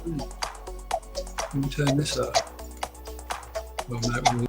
Let me turn this up. Well, no,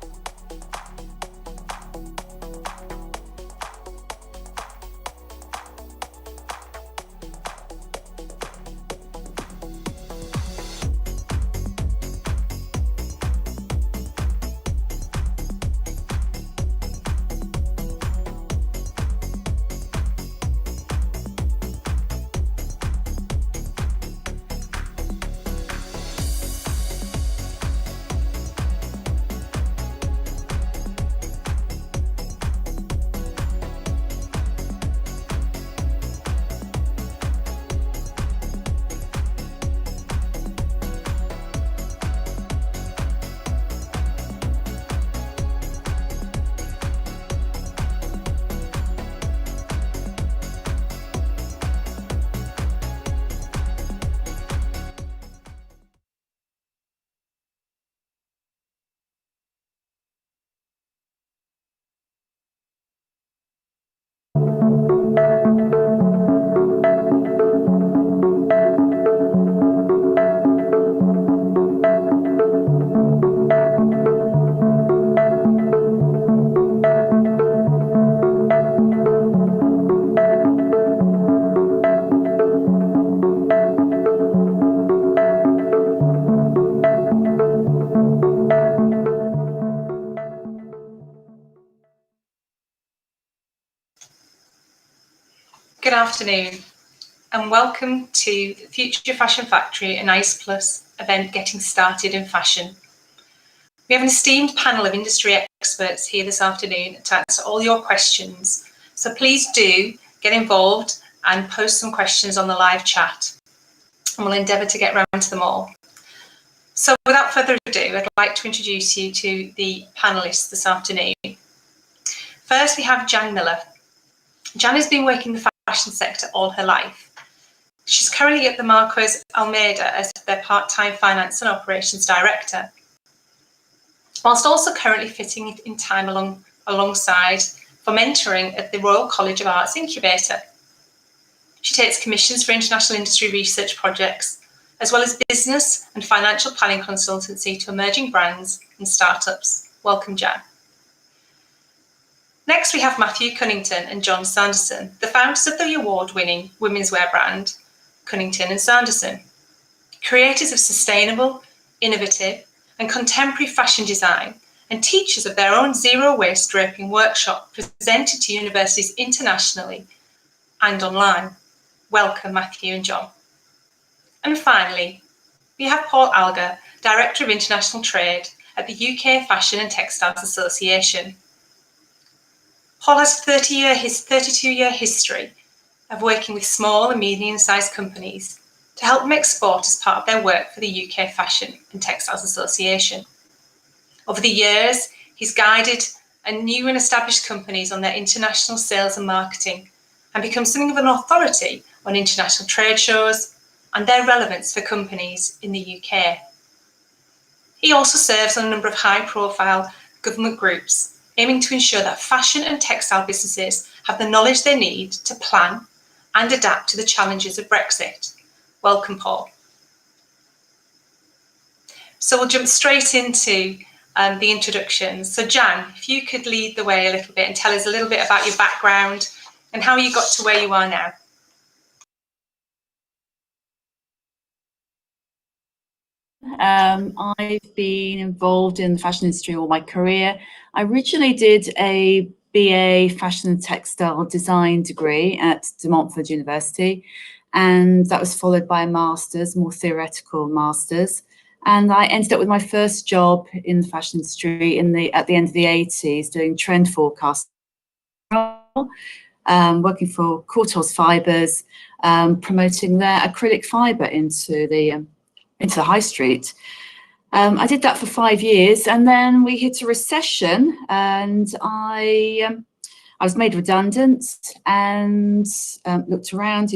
Good afternoon and welcome to the Future Fashion Factory and ICE Plus event Getting Started in Fashion. We have an esteemed panel of industry experts here this afternoon to answer all your questions, so please do get involved and post some questions on the live chat and we'll endeavour to get round to them all. So without further ado, I'd like to introduce you to the panellists this afternoon. First we have Jan Miller. Jan has been working in the fashion sector all her life. She's currently at the Marquez Almeida as their part-time finance and operations director, whilst also currently fitting in time alongside for mentoring at the Royal College of Arts Incubator. She takes commissions for international industry research projects, as well as business and financial planning consultancy to emerging brands and startups. Welcome, Jan. Next, we have Matthew Cunnington and John Sanderson, the founders of the award-winning women's wear brand, Cunnington and Sanderson, creators of sustainable, innovative and contemporary fashion design and teachers of their own zero-waste draping workshop presented to universities internationally and online. Welcome, Matthew and John. And finally, we have Paul Alger, Director of International Trade at the UK Fashion and Textiles Association. Paul has a 32-year history of working with small and medium-sized companies to help them export as part of their work for the UK Fashion and Textiles Association. Over the years, he's guided new and established companies on their international sales and marketing and become something of an authority on international trade shows and their relevance for companies in the UK. He also serves on a number of high-profile government groups aiming to ensure that fashion and textile businesses have the knowledge they need to plan and adapt to the challenges of Brexit. Welcome, Paul. So we'll jump straight into the introductions. So Jan, if you could lead the way a little bit and tell us a little bit about your background and how you got to where you are now. I've been involved in the fashion industry all my career. I originally did a BA Fashion and Textile Design degree at De Montfort University, and that was followed by a master's, more theoretical master's. And I ended up with my first job in the fashion industry at the end of the 80s, doing trend forecasting, working for Courtaulds Fibres, promoting their acrylic fibre into the high street. I did that for 5 years, and then we hit a recession, and I was made redundant and looked around,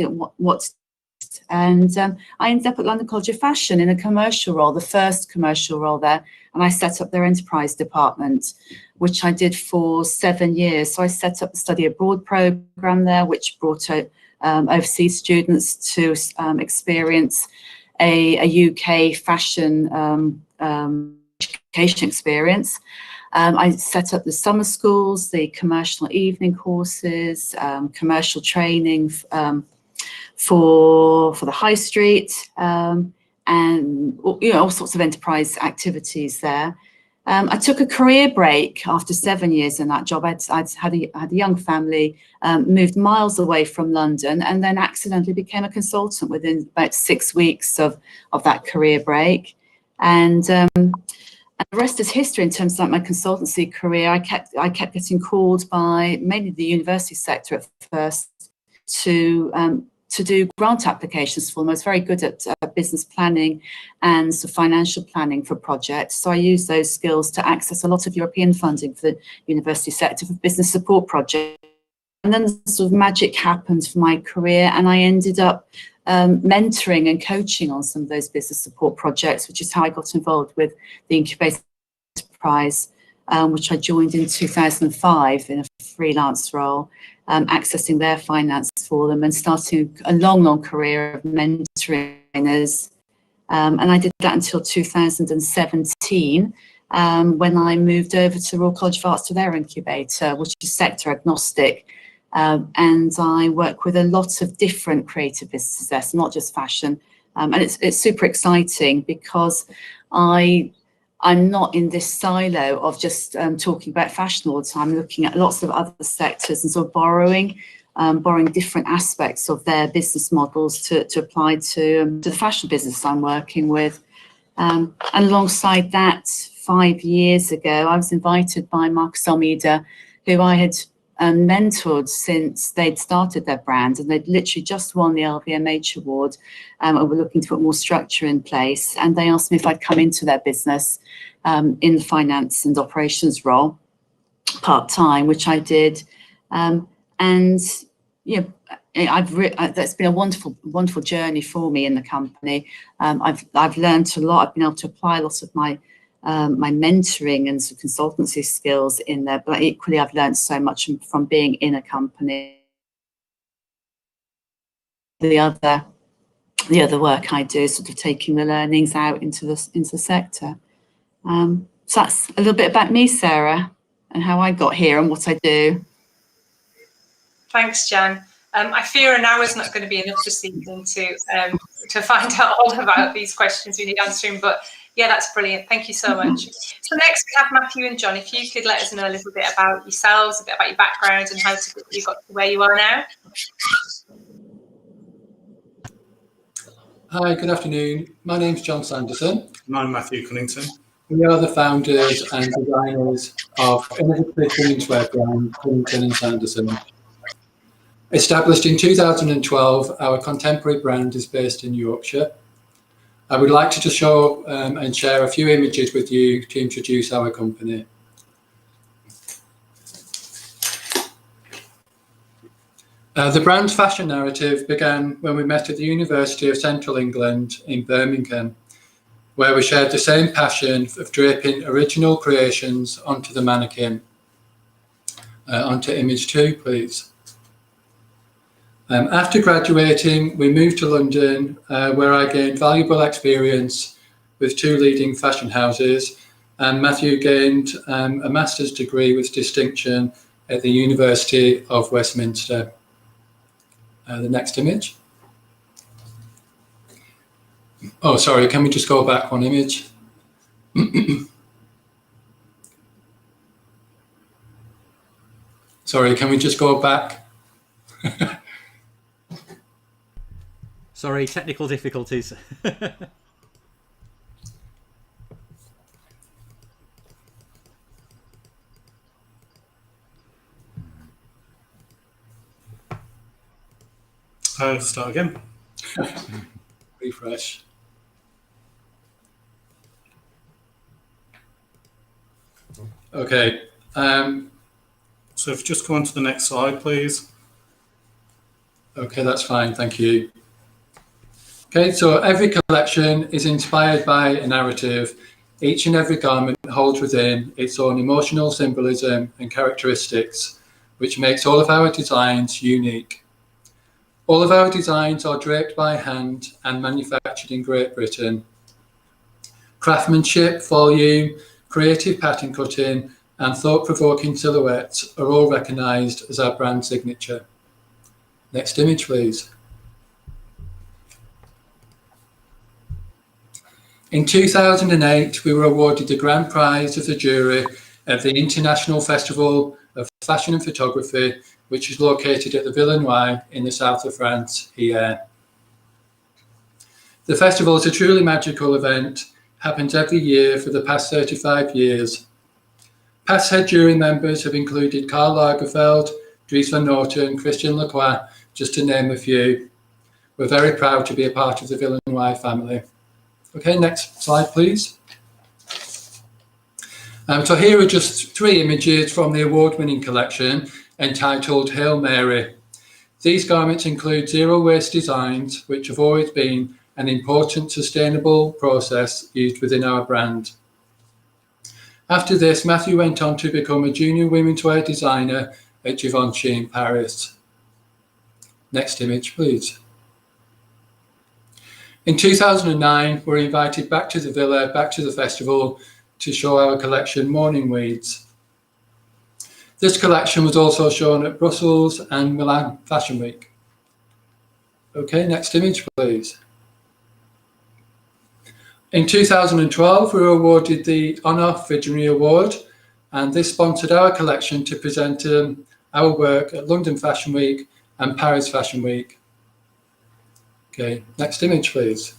I ended up at London College of Fashion in a commercial role, the first commercial role there, and I set up their enterprise department, which I did for 7 years. So I set up the study abroad program there, which brought overseas students to experience a UK fashion education experience. I set up the summer schools, the commercial evening courses, commercial training for the high street, and all sorts of enterprise activities there. I took a career break after 7 years in that job. I'd had a young family, moved miles away from London, and then accidentally became a consultant within about 6 weeks of that career break. And the rest is history in terms of like my consultancy career. I kept getting called by mainly the university sector at first to do grant applications for them. I was very good at business planning and financial planning for projects. So I used those skills to access a lot of European funding for the university sector for business support projects. And then sort of magic happened for my career, and I ended up mentoring and coaching on some of those business support projects, which is how I got involved with the Incubator Prize, which I joined in 2005 in a freelance role, accessing their finance for them and starting a long career of mentoring trainers. And I did that until 2017, when I moved over to Royal College of Arts to their incubator, which is sector agnostic. And I work with a lot of different creative businesses there, so not just fashion. And it's super exciting because I'm not in this silo of just talking about fashion all the time. I'm looking at lots of other sectors and sort of borrowing different aspects of their business models to apply to the fashion business I'm working with. And alongside that, 5 years ago, I was invited by Marcus Almeida, who I had mentored since they'd started their brand, and they'd literally just won the LVMH award, and were looking to put more structure in place. And they asked me if I'd come into their business in the finance and operations role part-time, which I did. And that's been a wonderful journey for me in the company. I've learned a lot. I've been able to apply lots of my mentoring and consultancy skills in there, but equally I've learned so much from being in a company. The other work I do, sort of taking the learnings out into the sector. So that's a little bit about me, Sarah, and how I got here and what I do. Thanks, Jan. I fear an hour's not going to be enough this evening to find out all about these questions we need answering, but yeah, that's brilliant. Thank you so much. So next we have Matthew and John. If you could let us know a little bit about yourselves, a bit about your background and how you got to where you are now. Hi, good afternoon. My name's John Sanderson. And I'm Matthew Cunnington. We are the founders and designers of innovative womenswear brand Cunnington and Sanderson. Established in 2012, our contemporary brand is based in Yorkshire. I would like to just show and share a few images with you to introduce our company. The brand's fashion narrative began when we met at the University of Central England in Birmingham, where we shared the same passion of draping original creations onto the mannequin. Onto image 2, please. After graduating, we moved to London, where I gained valuable experience with 2 leading fashion houses, and Matthew gained a master's degree with distinction at the University of Westminster. The next image. Oh, sorry, can we just go back one image? Sorry, can we just go back? Sorry, technical difficulties. Start again. Refresh. Okay. So if you just go on to the next slide, please. Okay, that's fine. Thank you. Okay, so every collection is inspired by a narrative. Each and every garment holds within its own emotional symbolism and characteristics, which makes all of our designs unique. All of our designs are draped by hand and manufactured in Great Britain. Craftsmanship, volume, creative pattern cutting, and thought-provoking silhouettes are all recognised as our brand signature. Next image, please. In 2008, we were awarded the grand prize of the jury at the International Festival of Fashion and Photography, which is located at the Villenois in the south of France here. The festival is a truly magical event, happens every year for the past 35 years. Past head jury members have included Karl Lagerfeld, Dries van Noten, Christian Lacroix, just to name a few. We're very proud to be a part of the Villenois family. Okay, next slide, please. So here are just 3 images from the award-winning collection entitled Hail Mary. These garments include zero-waste designs, which have always been an important sustainable process used within our brand. After this, Matthew went on to become a junior women's wear designer at Givenchy in Paris. Next image, please. In 2009, we were invited back to the villa, back to the festival, to show our collection Morning Weeds. This collection was also shown at Brussels and Milan Fashion Week. Okay, next image, please. In 2012, we were awarded the Honor Visionary Award, and this sponsored our collection to present our work at London Fashion Week and Paris Fashion Week. Okay, next image, please.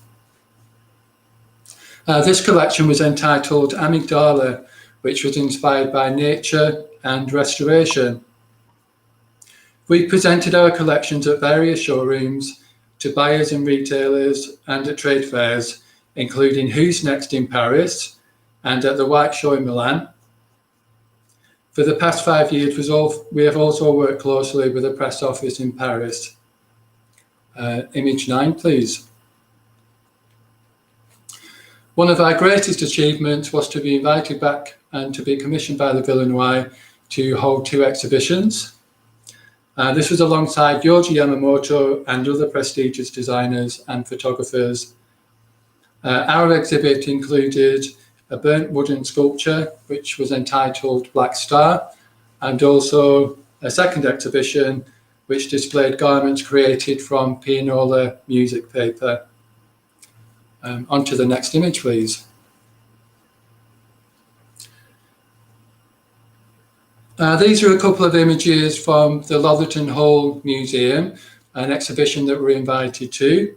This collection was entitled Amygdala, which was inspired by nature and restoration. We presented our collections at various showrooms to buyers and retailers and at trade fairs, including Who's Next in Paris and at the White Show in Milan. For the past 5 years, we have also worked closely with the press office in Paris. Image 9, please. One of our greatest achievements was to be invited back and to be commissioned by the Villenois to hold 2 exhibitions. This was alongside Yohji Yamamoto and other prestigious designers and photographers. Our exhibit included a burnt wooden sculpture, which was entitled Black Star, and also a second exhibition, which displayed garments created from pianola music paper. On to the next image, please. These are a couple of images from the Lotherton Hall Museum, an exhibition that we're invited to.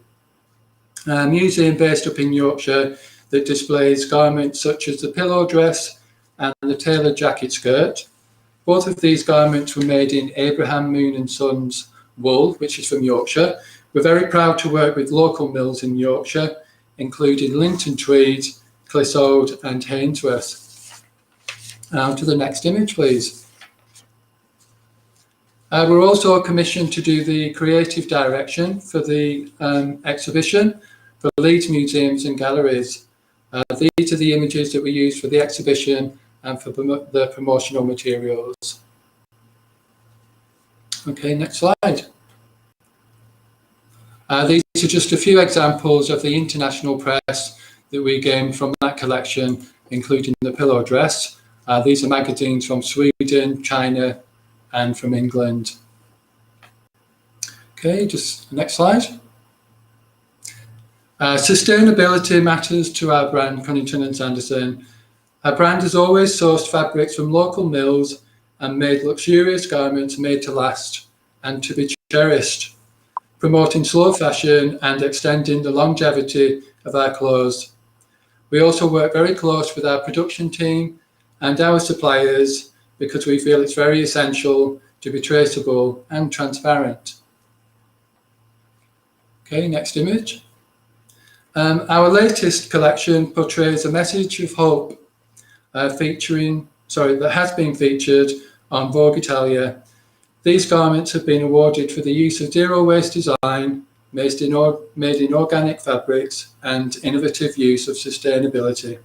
A museum based up in Yorkshire that displays garments such as the pillow dress and the tailored jacket skirt. Both of these garments were made in Abraham Moon & Sons wool, which is from Yorkshire. We're very proud to work with local mills in Yorkshire, including Linton Tweed, Clissold and Hainsworth. Now to the next image, please. We're also commissioned to do the creative direction for the exhibition for Leeds Museums and Galleries. These are the images that we use for the exhibition and for the promotional materials. Okay, next slide. These are just a few examples of the international press that we gained from that collection, including the pillow dress. These are magazines from Sweden, China, and from England. Okay, just next slide. Sustainability matters to our brand, Cunnington & Sanderson. Our brand has always sourced fabrics from local mills and made luxurious garments made to last and to be cherished, promoting slow fashion and extending the longevity of our clothes. We also work very close with our production team and our suppliers because we feel it's very essential to be traceable and transparent. Okay, next image. Our latest collection portrays a message of hope that has been featured on Vogue Italia. These garments have been awarded for the use of zero waste design, made in organic fabrics, and innovative use of sustainability.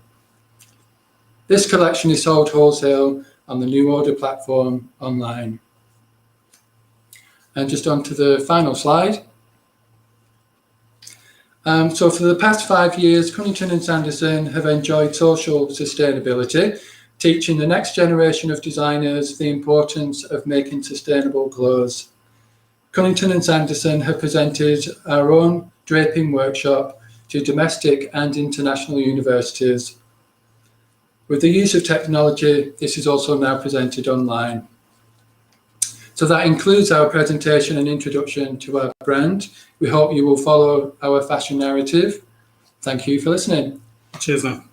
This collection is sold wholesale on the New Order platform online. And just on to the final slide. So for the past 5 years, Cunnington and Sanderson have enjoyed social sustainability, teaching the next generation of designers the importance of making sustainable clothes. Cunnington and Sanderson have presented our own draping workshop to domestic and international universities. With the use of technology, this is also now presented online. So that includes our presentation and introduction to our brand. We hope you will follow our fashion narrative. Thank you for listening. Cheers now.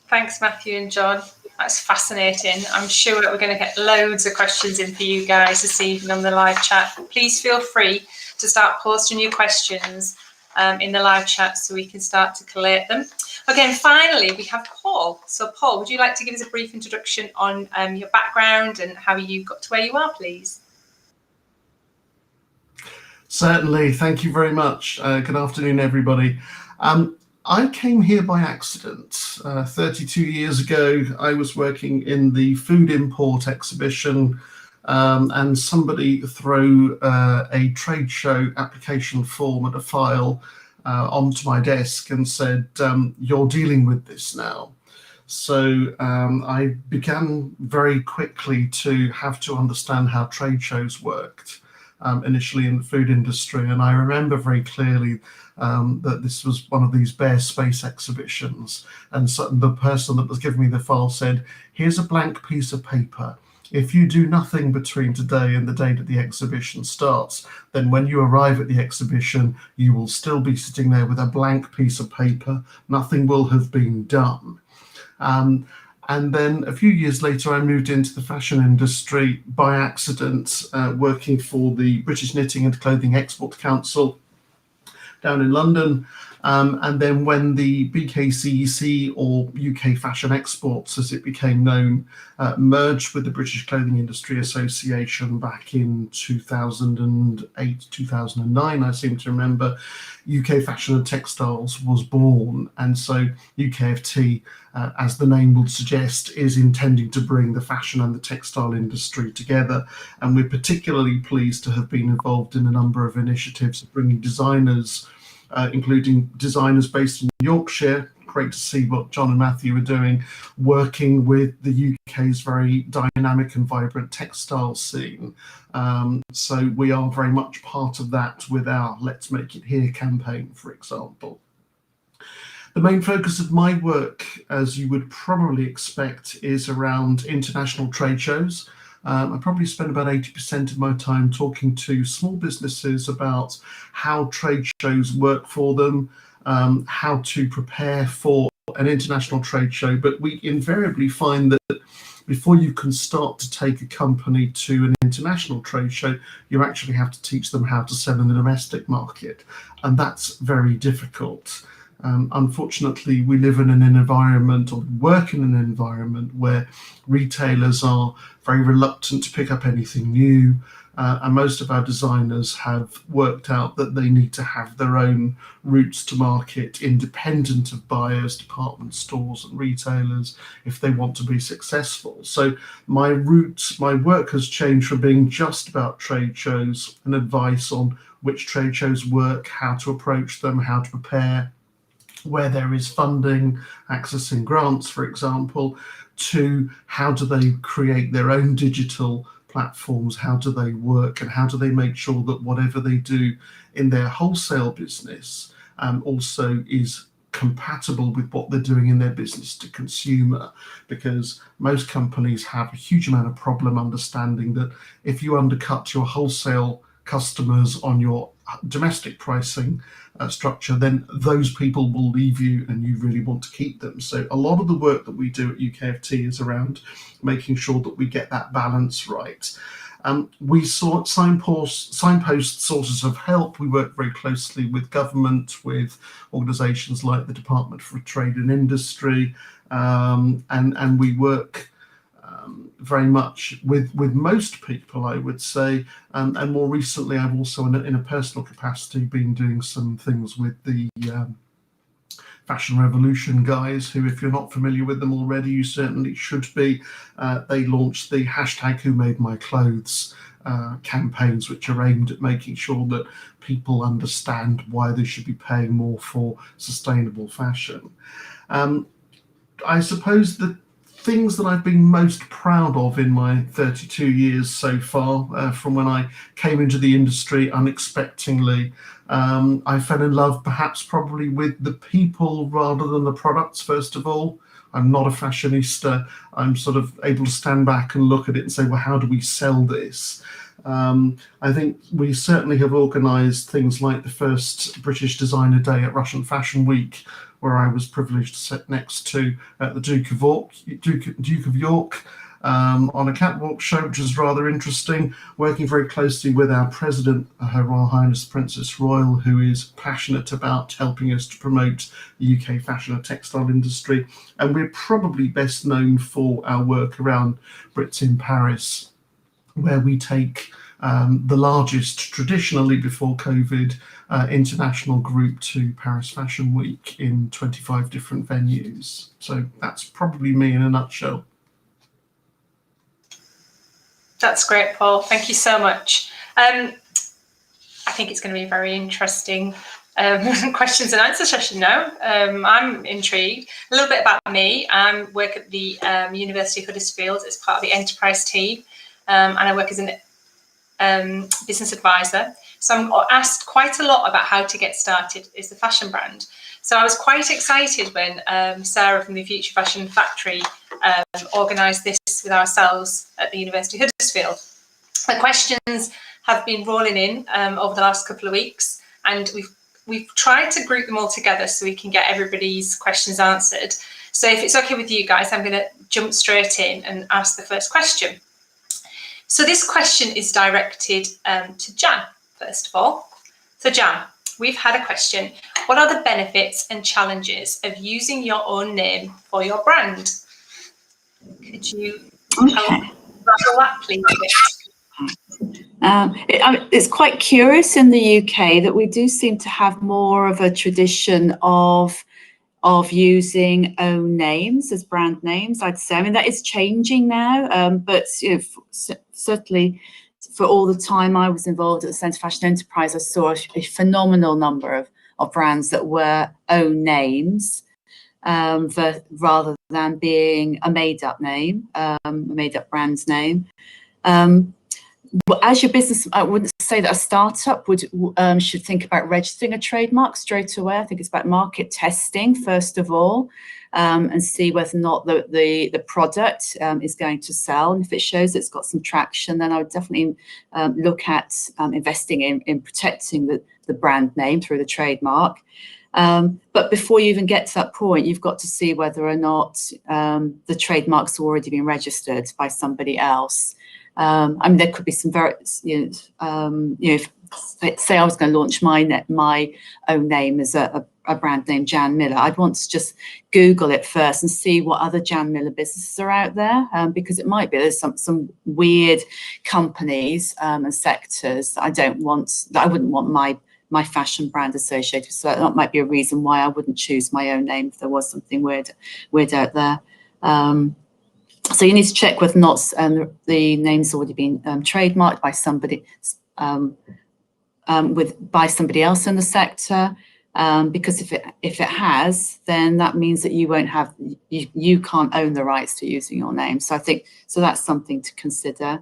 Thanks, Matthew and John. That's fascinating. I'm sure we're going to get loads of questions in for you guys this evening on the live chat. Please feel free to start posting your questions in the live chat so we can start to collate them. Okay, and finally, we have Paul. So Paul, would you like to give us a brief introduction on your background and how you got to where you are, please? Certainly. Thank you very much. Good afternoon, everybody. I came here by accident. 32 years ago, I was working in the food import exhibition, and somebody threw a trade show application form and a file onto my desk and said, "You're dealing with this now." So I began very quickly to have to understand how trade shows worked, initially in the food industry. And I remember very clearly that this was one of these bare space exhibitions. And so the person that was giving me the file said, "Here's a blank piece of paper. If you do nothing between today and the day that the exhibition starts, then when you arrive at the exhibition, you will still be sitting there with a blank piece of paper. Nothing will have been done." And then a few years later, I moved into the fashion industry by accident, working for the British Knitting and Clothing Export Council down in London. And then when the BKCEC, or UK Fashion Exports as it became known, merged with the British Clothing Industry Association back in 2008, 2009, I seem to remember, UK Fashion and Textiles was born. And so UKFT, as the name would suggest, is intending to bring the fashion and the textile industry together. And we're particularly pleased to have been involved in a number of initiatives bringing designers, including designers based in Yorkshire. Great to see what John and Matthew are doing, working with the UK's very dynamic and vibrant textile scene. So we are very much part of that with our Let's Make It Here campaign, for example. The main focus of my work, as you would probably expect, is around international trade shows. I probably spend about 80% of my time talking to small businesses about how trade shows work for them, how to prepare for an international trade show. But we invariably find that before you can start to take a company to an international trade show, you actually have to teach them how to sell in the domestic market. And that's very difficult. Unfortunately, we live in an environment, or work in an environment, where retailers are very reluctant to pick up anything new. And most of our designers have worked out that they need to have their own routes to market, independent of buyers, department stores and retailers, if they want to be successful. So my work has changed from being just about trade shows and advice on which trade shows work, how to approach them, how to prepare, where there is funding, accessing grants, for example, to how do they create their own digital platforms, how do they work, and how do they make sure that whatever they do in their wholesale business also is compatible with what they're doing in their business to consumer. Because most companies have a huge amount of problem understanding that if you undercut your wholesale customers on your domestic pricing structure, then those people will leave you and you really want to keep them. So a lot of the work that we do at UKFT is around making sure that we get that balance right. We signpost sources of help. We work very closely with government, with organisations like the Department for Trade and Industry, and we work very much with most people, I would say, and more recently I've also in a personal capacity been doing some things with the Fashion Revolution guys, who, if you're not familiar with them already, you certainly should be. They launched the hashtag Who Made My Clothes campaigns, which are aimed at making sure that people understand why they should be paying more for sustainable fashion. I suppose the things that I've been most proud of in my 32 years so far, from when I came into the industry unexpectedly, I fell in love probably with the people rather than the products, first of all. I'm not a fashionista. I'm sort of able to stand back and look at it and say, well, how do we sell this? I think we certainly have organised things like the first British Designer Day at Russian Fashion Week, where I was privileged to sit next to the Duke of York on a catwalk show, which was rather interesting, working very closely with our president, Her Royal Highness Princess Royal, who is passionate about helping us to promote the UK fashion and textile industry. And we're probably best known for our work around Brits in Paris, where we take the largest, traditionally before COVID, international group to Paris Fashion Week in 25 different venues. So that's probably me in a nutshell. That's great, Paul. Thank you so much. I think it's going to be a very interesting questions and answer session now. I'm intrigued. A little bit about me. I work at the University of Huddersfield as part of the enterprise team, and I work as an business advisor. So I'm asked quite a lot about how to get started as a fashion brand. So I was quite excited when Sarah from the Future Fashion Factory organised this with ourselves at the University of Huddersfield. The questions have been rolling in over the last couple of weeks, and we've tried to group them all together so we can get everybody's questions answered. So if it's okay with you guys, I'm going to jump straight in and ask the first question. So this question is directed to Jan, first of all. So Jan, we've had a question. What are the benefits and challenges of using your own name for your brand? Could you rattle that, please? It's quite curious in the UK that we do seem to have more of a tradition of using own names as brand names, I'd say. I mean, that is changing now, but you know, certainly for all the time I was involved at the Centre Fashion Enterprise, I saw a phenomenal number of brands that were own names, rather than being a made-up name, a made-up brand's name. As your business, I wouldn't say that a startup should think about registering a trademark straight away. I think it's about market testing first of all, and see whether or not the product is going to sell. And if it shows it's got some traction, then I would definitely look at investing in protecting the brand name through the trademark. But before you even get to that point, you've got to see whether or not the trademark's already been registered by somebody else. I mean, there could be some very, say I was going to launch my own name as a brand name, Jan Miller. I'd want to just Google it first and see what other Jan Miller businesses are out there, because it might be there's some weird companies and sectors that I wouldn't want my fashion brand associated. So that might be a reason why I wouldn't choose my own name if there was something weird out there. So you need to check whether or not the name's already been trademarked by somebody by somebody else in the sector, because if it has, then that means that you can't own the rights to using your name. So I think that's something to consider.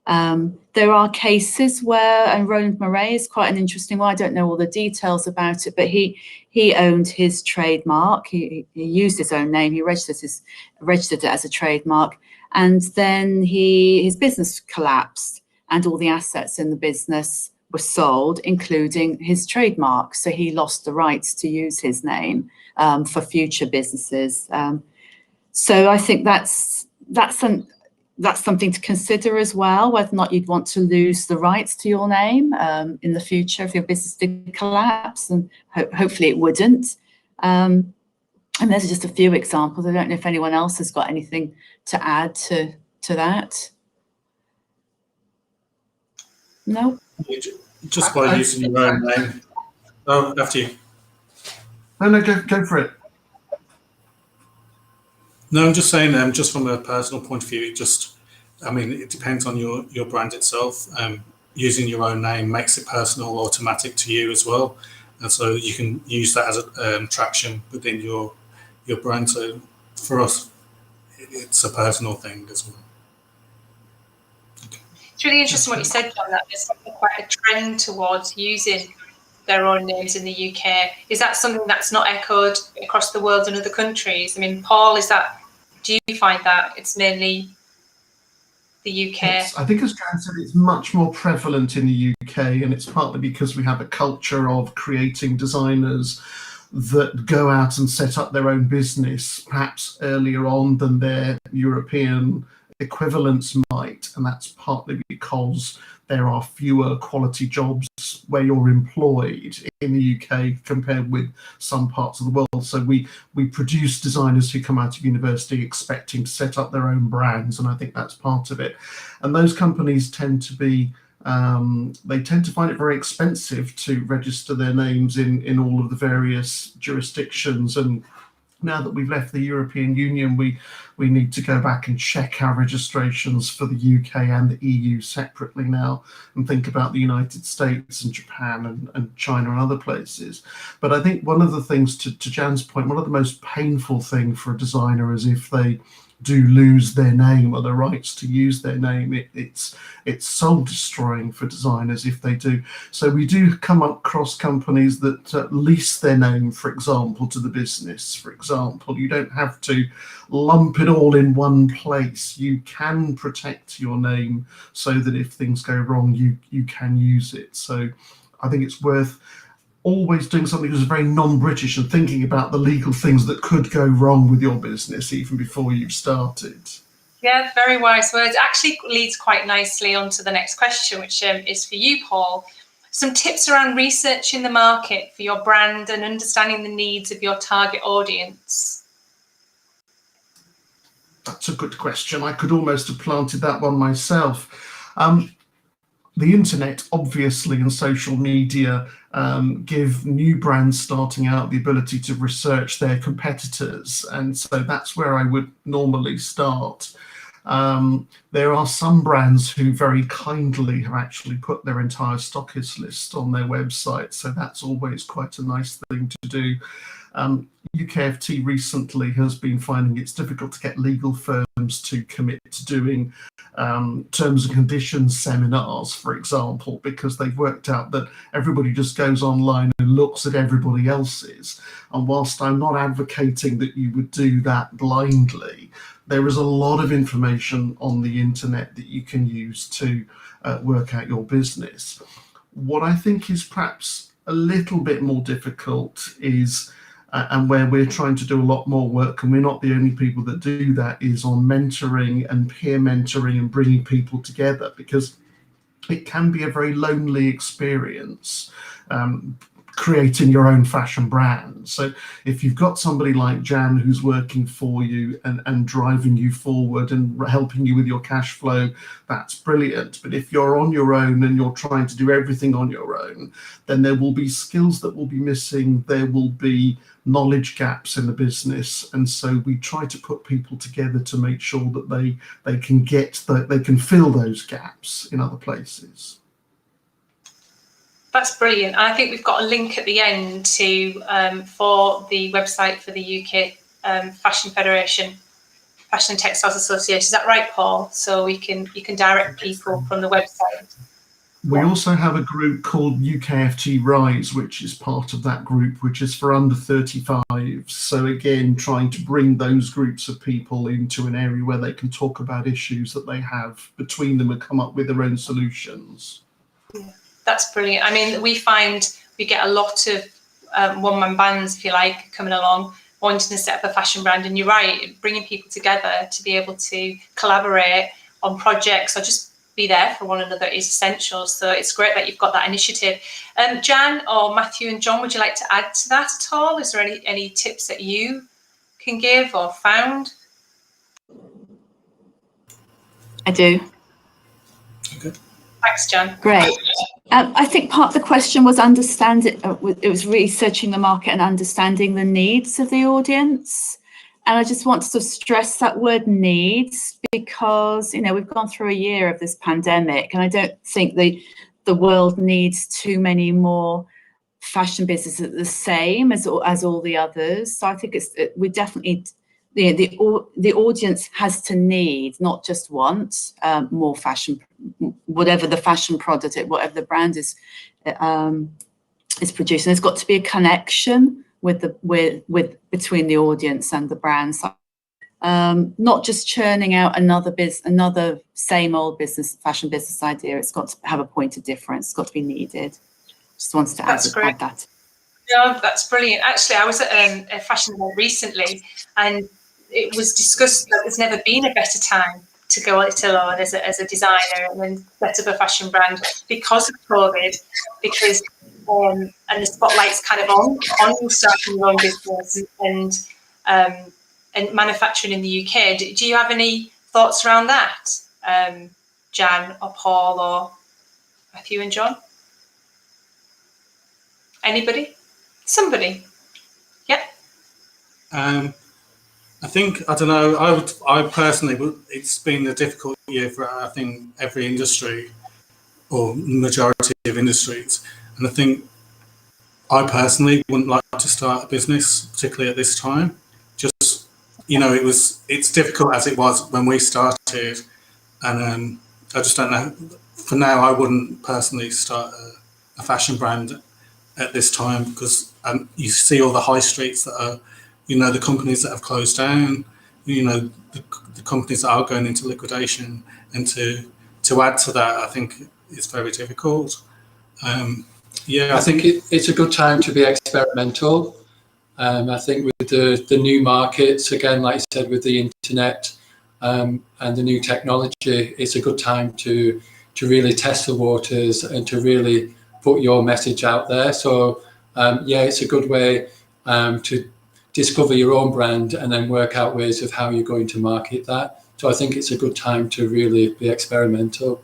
There are cases where, and Roland Murray is quite an interesting one. I don't know all the details about it, but he owned his trademark. He used his own name. He registered it as a trademark, and then his business collapsed, and all the assets in the business were sold, including his trademark. So he lost the rights to use his name for future businesses. So I think that's something to consider as well, whether or not you'd want to lose the rights to your name in the future if your business did collapse, and hopefully it wouldn't. And there's just a few examples. I don't know if anyone else has got anything to add to that. No? Just by using your own name. Oh, after you. No, go for it. No, I'm just saying, just from a personal point of view, it depends on your brand itself. Using your own name makes it personal, automatic to you as well, and so you can use that as a traction within your brand. So for us, it's a personal thing as well. It's really interesting what you said, John, that there's quite a trend towards using their own names in the UK. Is that something that's not echoed across the world in other countries? I mean, Paul, do you find that it's mainly the UK? I think, as Jan said, it's much more prevalent in the UK, and it's partly because we have a culture of creating designers that go out and set up their own business perhaps earlier on than their European equivalents might, and that's partly because there are fewer quality jobs where you're employed in the UK compared with some parts of the world. So we produce designers who come out of university expecting to set up their own brands, and I think that's part of it. And those companies tend to be they tend to find it very expensive to register their names in all of the various jurisdictions. And now that we've left the European Union, we need to go back and check our registrations for the UK and the EU separately now, and think about the United States and Japan and China and other places. But I think one of the things, to Jan's point, one of the most painful thing for a designer is if they do lose their name or the rights to use their name. It's soul destroying for designers if they do. So we do come across companies that lease their name, for example, to the business. For example, you don't have to lump it all in one place. You can protect your name so that if things go wrong, you can use it. So I think it's worth always doing something that's very non-British and thinking about the legal things that could go wrong with your business even before you've started. Yeah, very wise words. Actually leads quite nicely on to the next question, which is for you, Paul. Some tips around researching the market for your brand and understanding the needs of your target audience. That's a good question. I could almost have planted that one myself. The internet, obviously, and social media give new brands starting out the ability to research their competitors. And so that's where I would normally start. There are some brands who very kindly have actually put their entire stockist list on their website. So that's always quite a nice thing to do. UKFT recently has been finding it's difficult to get legal firms to commit to doing terms and conditions seminars, for example, because they've worked out that everybody just goes online and looks at everybody else's. And whilst I'm not advocating that you would do that blindly, there is a lot of information on the internet that you can use to work out your business. What I think is perhaps a little bit more difficult is and where we're trying to do a lot more work, and we're not the only people that do that, is on mentoring and peer mentoring and bringing people together, because it can be a very lonely experience creating your own fashion brand. So if you've got somebody like Jan who's working for you and driving you forward and helping you with your cash flow, that's brilliant. But if you're on your own and you're trying to do everything on your own, then there will be skills that will be missing. There will be knowledge gaps in the business. And so we try to put people together to make sure that they can fill those gaps in other places. That's brilliant. I think we've got a link at the end to for the website for the UK Fashion Federation, Fashion and Textiles Association. Is that right, Paul? So you can direct people from the website. We also have a group called UKFT Rise, which is part of that group, which is for under 35. So again, trying to bring those groups of people into an area where they can talk about issues that they have between them and come up with their own solutions. Yeah. That's brilliant. I mean, we find we get a lot of one-man bands, if you like, coming along, wanting to set up a fashion brand. And you're right, bringing people together to be able to collaborate on projects or just be there for one another is essential. So it's great that you've got that initiative. Jan or Matthew and John, would you like to add to that at all? Is there any tips that you can give or found? I do. Okay. Thanks, Jan. Great. I think part of the question was it was researching the market and understanding the needs of the audience. And I just want to sort of stress that word needs, because, you know, we've gone through a year of this pandemic, and I don't think the world needs too many more fashion businesses the same as all the others. So I think we definitely, the audience has to need, not just want, more fashion, whatever the fashion product, whatever the brand is producing. There's got to be a connection with between the audience and the brand. So, not just churning out another same old fashion business idea. It's got to have a point of difference. It's got to be needed. Just wanted to add that. No, that's brilliant. Actually, I was at a fashion event recently, and it was discussed that there's never been a better time to go it alone as a designer and then set up a fashion brand because of COVID, because and the spotlight's kind of on you starting your own business and manufacturing in the UK. Do you have any thoughts around that, Jan or Paul or Matthew and John? Anybody? Somebody? Yeah. I think, I don't know, I personally, it's been a difficult year for, I think, every industry or majority of industries. And I think I personally wouldn't like to start a business, particularly at this time. Just, you know, it's difficult as it was when we started. And I just don't know. For now, I wouldn't personally start a fashion brand at this time, because you see all the high streets that are, you know, the companies that have closed down, you know, the companies that are going into liquidation, and to add to that, I think it's very difficult. I think it's a good time to be experimental. I think with the new markets, again, like you said, with the internet and the new technology, it's a good time to really test the waters and to really put your message out there. So it's a good way to discover your own brand and then work out ways of how you're going to market that. So I think it's a good time to really be experimental.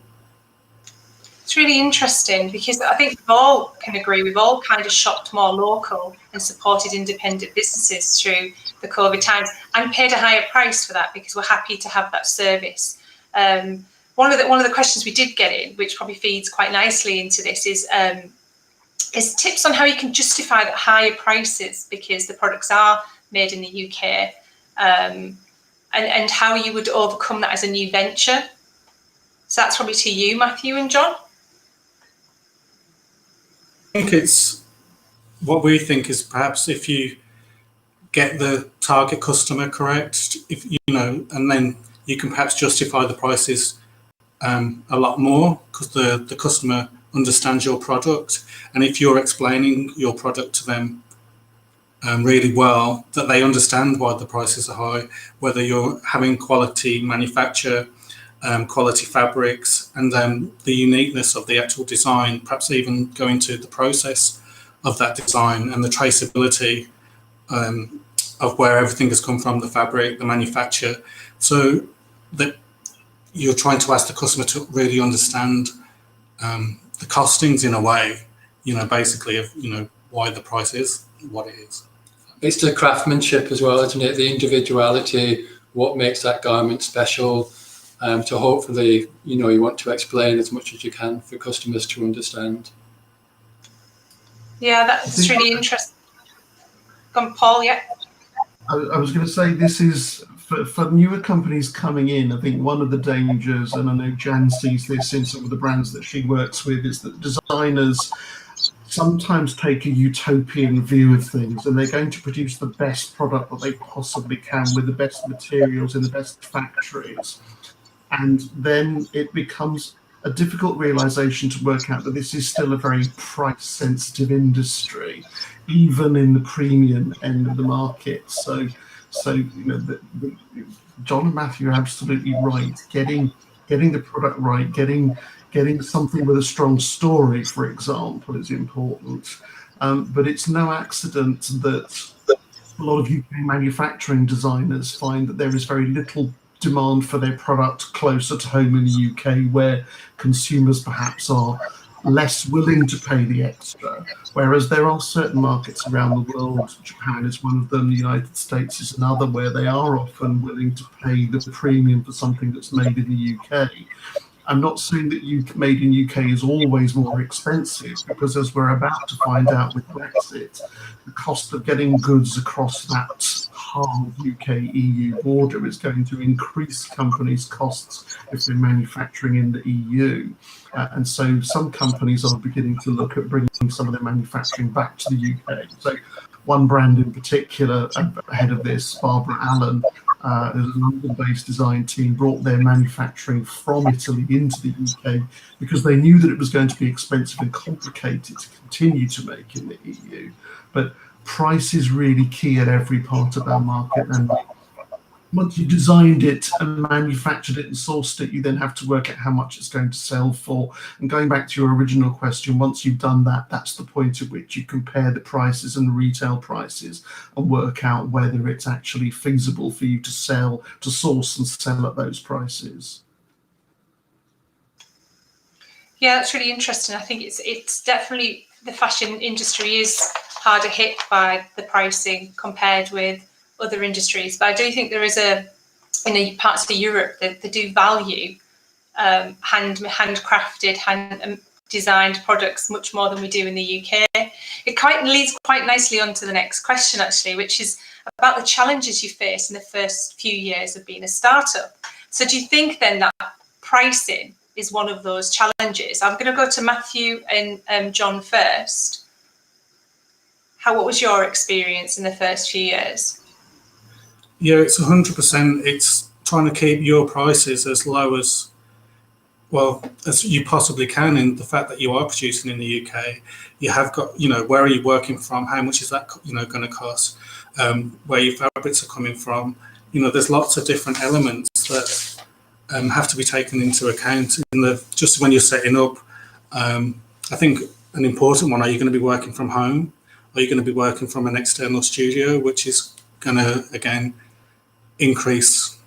It's really interesting, because I think we all can agree, we've all kind of shopped more local and supported independent businesses through the COVID times and paid a higher price for that because we're happy to have that service. One of the questions we did get in, which probably feeds quite nicely into this, is tips on how you can justify the higher prices because the products are made in the UK, and how you would overcome that as a new venture. So that's probably to you, Matthew and John. I think it's what we think is perhaps if you get the target customer correct, if you know, and then you can perhaps justify the prices a lot more because the customer understands your product, and if you're explaining your product to them really well, that they understand why the prices are high, whether you're having quality manufacture, quality fabrics, and then the uniqueness of the actual design, perhaps even going to the process of that design and the traceability of where everything has come from, the fabric, the manufacture, so that you're trying to ask the customer to really understand the costings in a way, you know, basically of, you know, why the price is what it is. It's the craftsmanship as well, isn't it? The individuality, what makes that garment special. So hopefully, you know, you want to explain as much as you can for customers to understand. Yeah, that's really interesting. Come, Paul, yeah. I was going to say, this is, for newer companies coming in, I think one of the dangers, and I know Jan sees this in some of the brands that she works with, is that designers sometimes take a utopian view of things, and they're going to produce the best product that they possibly can with the best materials in the best factories. And then it becomes a difficult realization to work out that this is still a very price-sensitive industry, even in the premium end of the market. So you know, John and Matthew are absolutely right. Getting the product right, getting something with a strong story, for example, is important. But it's no accident that a lot of UK manufacturing designers find that there is very little demand for their product closer to home in the UK, where consumers perhaps are less willing to pay the extra, whereas there are certain markets around the world, Japan is one of them, the United States is another, where they are often willing to pay the premium for something that's made in the UK. I'm not saying that made in UK is always more expensive, because as we're about to find out with Brexit, the cost of getting goods across that hard UK-EU border is going to increase companies' costs if they're manufacturing in the EU. And so some companies are beginning to look at bringing some of their manufacturing back to the UK. So one brand in particular ahead of this, Barbara Allen, a London-based design team, brought their manufacturing from Italy into the UK because they knew that it was going to be expensive and complicated to continue to make in the EU. But price is really key at every part of our market, and once you designed it and manufactured it and sourced it, you then have to work out how much it's going to sell for. And going back to your original question, once you've done that, that's the point at which you compare the prices and retail prices and work out whether it's actually feasible for you to source and sell at those prices. Yeah, that's really interesting. I think it's definitely, the fashion industry is harder hit by the pricing compared with other industries, but I do think there is in parts of Europe that they do value handcrafted, hand designed products much more than we do in the UK. It leads quite nicely on to the next question, actually, which is about the challenges you face in the first few years of being a startup. So do you think then that pricing is one of those challenges? I'm going to go to Matthew and John first. What was your experience in the first few years? Yeah, it's 100%. It's trying to keep your prices as low as you possibly can. In the fact that you are producing in the UK, you have got, where are you working from? How much is that, going to cost? Where your fabrics are coming from? There's lots of different elements that have to be taken into account just when you're setting up. I think an important one: are you going to be working from home? Are you going to be working from an external studio, which is going to again increase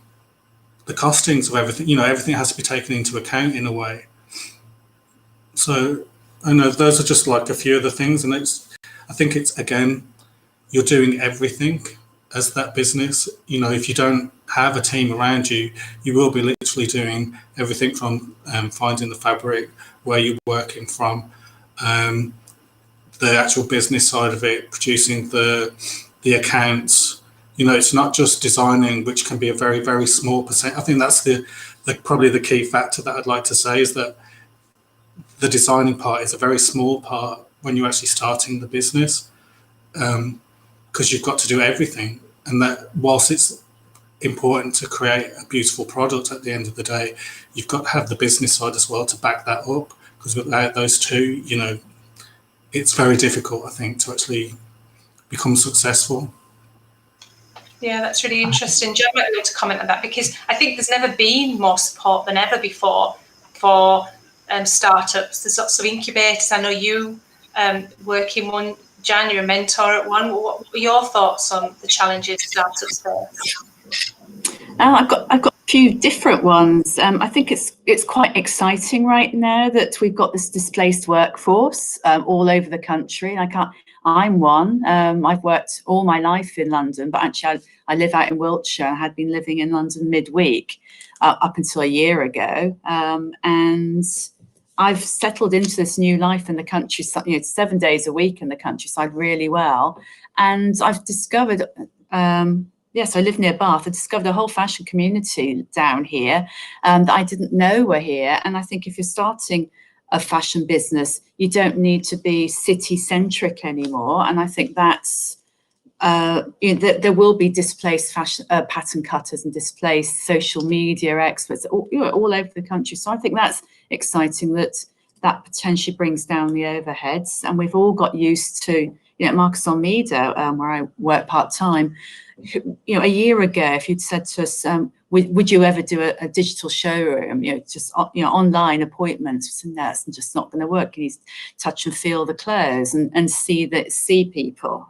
the costings of everything? Everything has to be taken into account in a way. So I know those are just like a few of the things, and I think it's, again, you're doing everything as that business. If you don't have a team around you, you will be literally doing everything from finding the fabric, where you're working from, the actual business side of it, producing the accounts. It's not just designing, which can be a very, very small percent. I think that's probably the key factor that I'd like to say, is that the designing part is a very small part when you're actually starting the business, because you've got to do everything. And that whilst it's important to create a beautiful product at the end of the day, you've got to have the business side as well to back that up, because without those two, it's very difficult, I think, to actually become successful. Yeah, that's really interesting. John might be able to comment on that, because I think there's never been more support than ever before for startups. There's lots of incubators. I know you work in one, Jan, you're a mentor at one. What were your thoughts on the challenges startups face? I've got a few different ones. I think it's quite exciting right now that we've got this displaced workforce all over the country. I'm one. I've worked all my life in London, but actually I live out in Wiltshire. I had been living in London midweek up until a year ago, and I've settled into this new life in the countryside, 7 days a week in the countryside really well. And I've discovered, yes, I live near Bath. I discovered a whole fashion community down here that I didn't know were here. And I think if you're starting a fashion business, you don't need to be city-centric anymore. And I think that's, there will be displaced fashion pattern cutters and displaced social media experts all over the country. So I think that's exciting, that potentially brings down the overheads. And we've all got used to, Marcus Almeida, where I work part-time, a year ago, if you'd said to us, would you ever do a digital showroom, just online appointments? We said, no, it's just not going to work. You need to touch and feel the clothes and see people.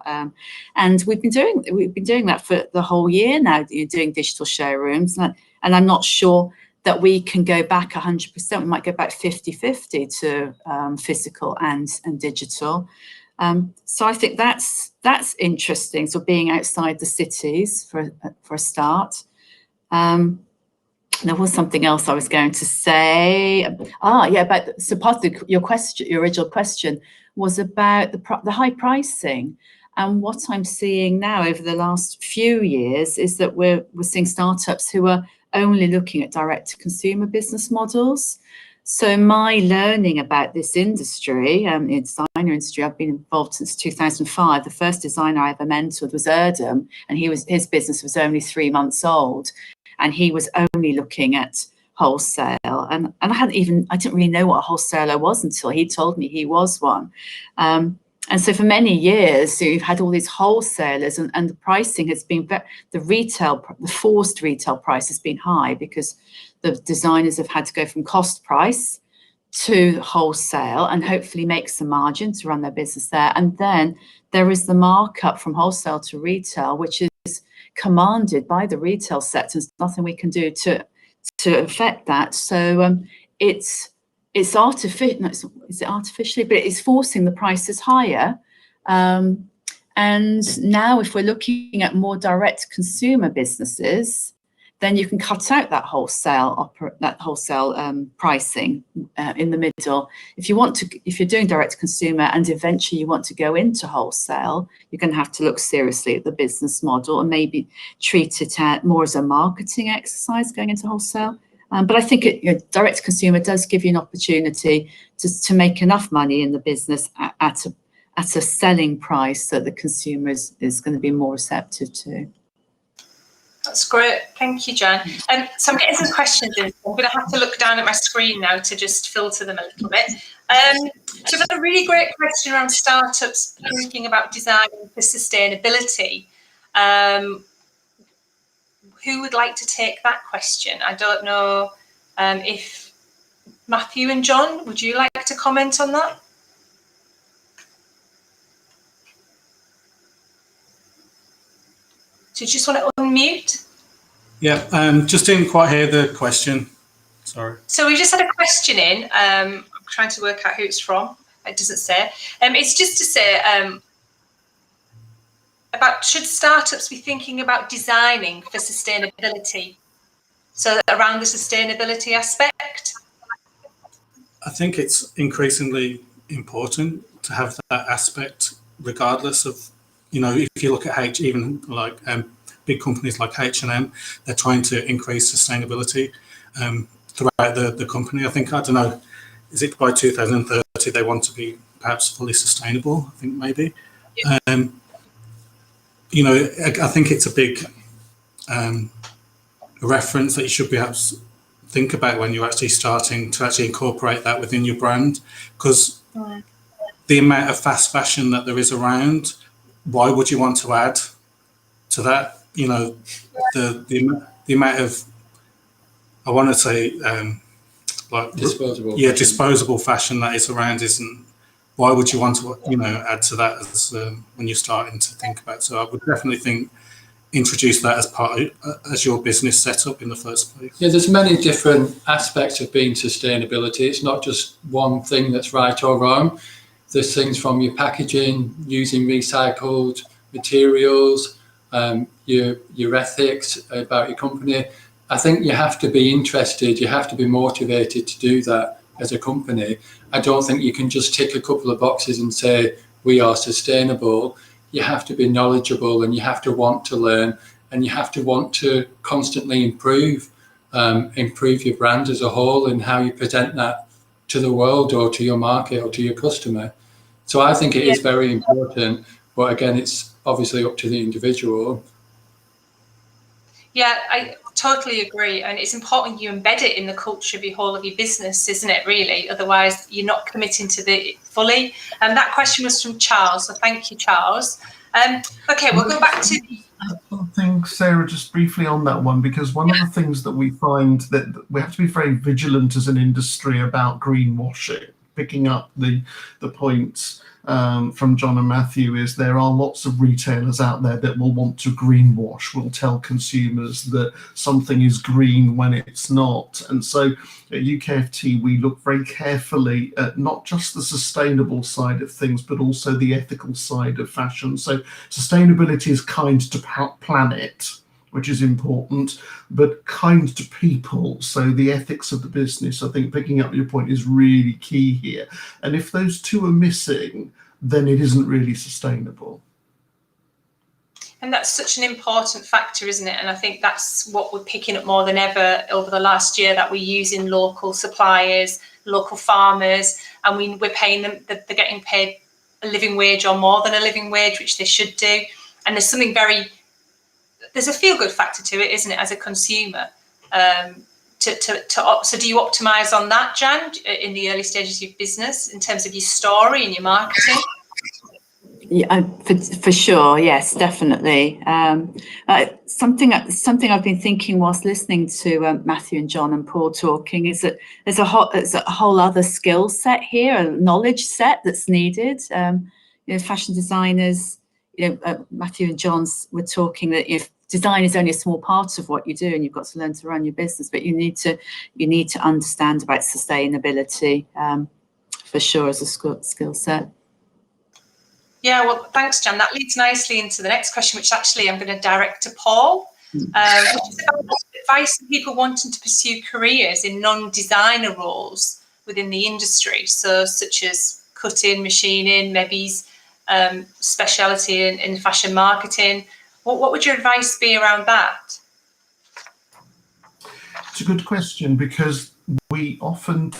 And we've been doing that for the whole year now, doing digital showrooms. And I'm not sure that we can go back 100%. We might go back 50-50 to physical and digital. So I think that's interesting. So being outside the cities for a start. There was something else I was going to say. So part of your original question was about the high pricing. And what I'm seeing now over the last few years is that we're seeing startups who are only looking at direct-to-consumer business models. So my learning about this industry, in designer industry, I've been involved since 2005. The first designer I ever mentored was Erdem, and his business was only 3 months old, and he was only looking at wholesale. And I didn't really know what a wholesaler was until he told me he was one. And so for many years, you've had all these wholesalers, and the pricing has been the forced retail price has been high because the designers have had to go from cost price to wholesale and hopefully make some margin to run their business there. And then there is the markup from wholesale to retail, which is commanded by the retail sector. There's nothing we can do to affect that. So it's artificial. No, is it artificially? But it's forcing the prices higher. And now, if we're looking at more direct consumer businesses, then you can cut out that wholesale pricing in the middle. If you're doing direct to consumer and eventually you want to go into wholesale, you're going to have to look seriously at the business model and maybe treat it more as a marketing exercise going into wholesale. But I think direct to consumer does give you an opportunity to make enough money in the business at a selling price that the consumer is going to be more receptive to. That's great. Thank you, Jan. So I'm getting some questions in. I'm going to have to look down at my screen now to just filter them a little bit. So I've got a really great question around startups thinking about designing for sustainability. Who would like to take that question? I don't know if Matthew and John, would you like to comment on that? Do you just want to unmute? Yeah, just didn't quite hear the question. Sorry. So we just had a question in. I'm trying to work out who it's from. It doesn't say. It's just to say about should startups be thinking about designing for sustainability? So around the sustainability aspect? I think it's increasingly important to have that aspect, regardless of, if you look at even like big companies like H&M, they're trying to increase sustainability throughout the company. I don't know, is it by 2030 they want to be perhaps fully sustainable? I think maybe. Yeah. I think it's a big reference that you should perhaps think about when you're actually starting to actually incorporate that within your brand, because the amount of fast fashion that there is around, why would you want to add to that? The amount of, I want to say, like disposable fashion that is around isn't. Why would you want to, add to that as when you're starting to think about? So I would definitely introduce that as your business setup in the first place. Yeah, there's many different aspects of being sustainability. It's not just one thing that's right or wrong. There's things from your packaging, using recycled materials, your ethics about your company. I think you have to be interested, you have to be motivated to do that as a company. I don't think you can just tick a couple of boxes and say, we are sustainable. You have to be knowledgeable, and you have to want to learn, and you have to want to constantly improve your brand as a whole and how you present that to the world or to your market or to your customer. So I think it is very important, but again, it's obviously up to the individual. Yeah, I totally agree. And it's important you embed it in the culture of your whole of your business, isn't it, really? Otherwise, you're not committing to it fully. And that question was from Charles. So thank you, Charles. Okay, we'll go back to... I think, Sarah, just briefly on that one, because one of the things that we find that we have to be very vigilant as an industry about greenwashing, picking up the points. from John and Matthew is there are lots of retailers out there that will want to greenwash, will tell consumers that something is green when it's not. And so at UKFT, we look very carefully at not just the sustainable side of things, but also the ethical side of fashion. So sustainability is kind to planet, which is important, but kind to people. So the ethics of the business, I think picking up your point, is really key here. And if those two are missing, then it isn't really sustainable. And that's such an important factor, isn't it? And I think that's what we're picking up more than ever over the last year, that we're using local suppliers, local farmers, and we're paying them, they're getting paid a living wage or more than a living wage, which they should do. And there's something there's a feel-good factor to it, isn't it, as a consumer? So do you optimise on that, Jan, in the early stages of your business, in terms of your story and your marketing? Yeah, for sure. Yes, definitely. Something I've been thinking whilst listening to Matthew and John and Paul talking is that there's a whole other skill set here, a knowledge set that's needed. Fashion designers. Matthew and John were talking that if design is only a small part of what you do, and you've got to learn to run your business, but you need to understand about sustainability for sure as a skill set. Yeah, well, thanks, Jan. That leads nicely into the next question, which actually I'm going to direct to Paul, which is about advice for people wanting to pursue careers in non-designer roles within the industry, so such as cutting, machining, maybe speciality in fashion marketing. What would your advice be around that? It's a good question, because we often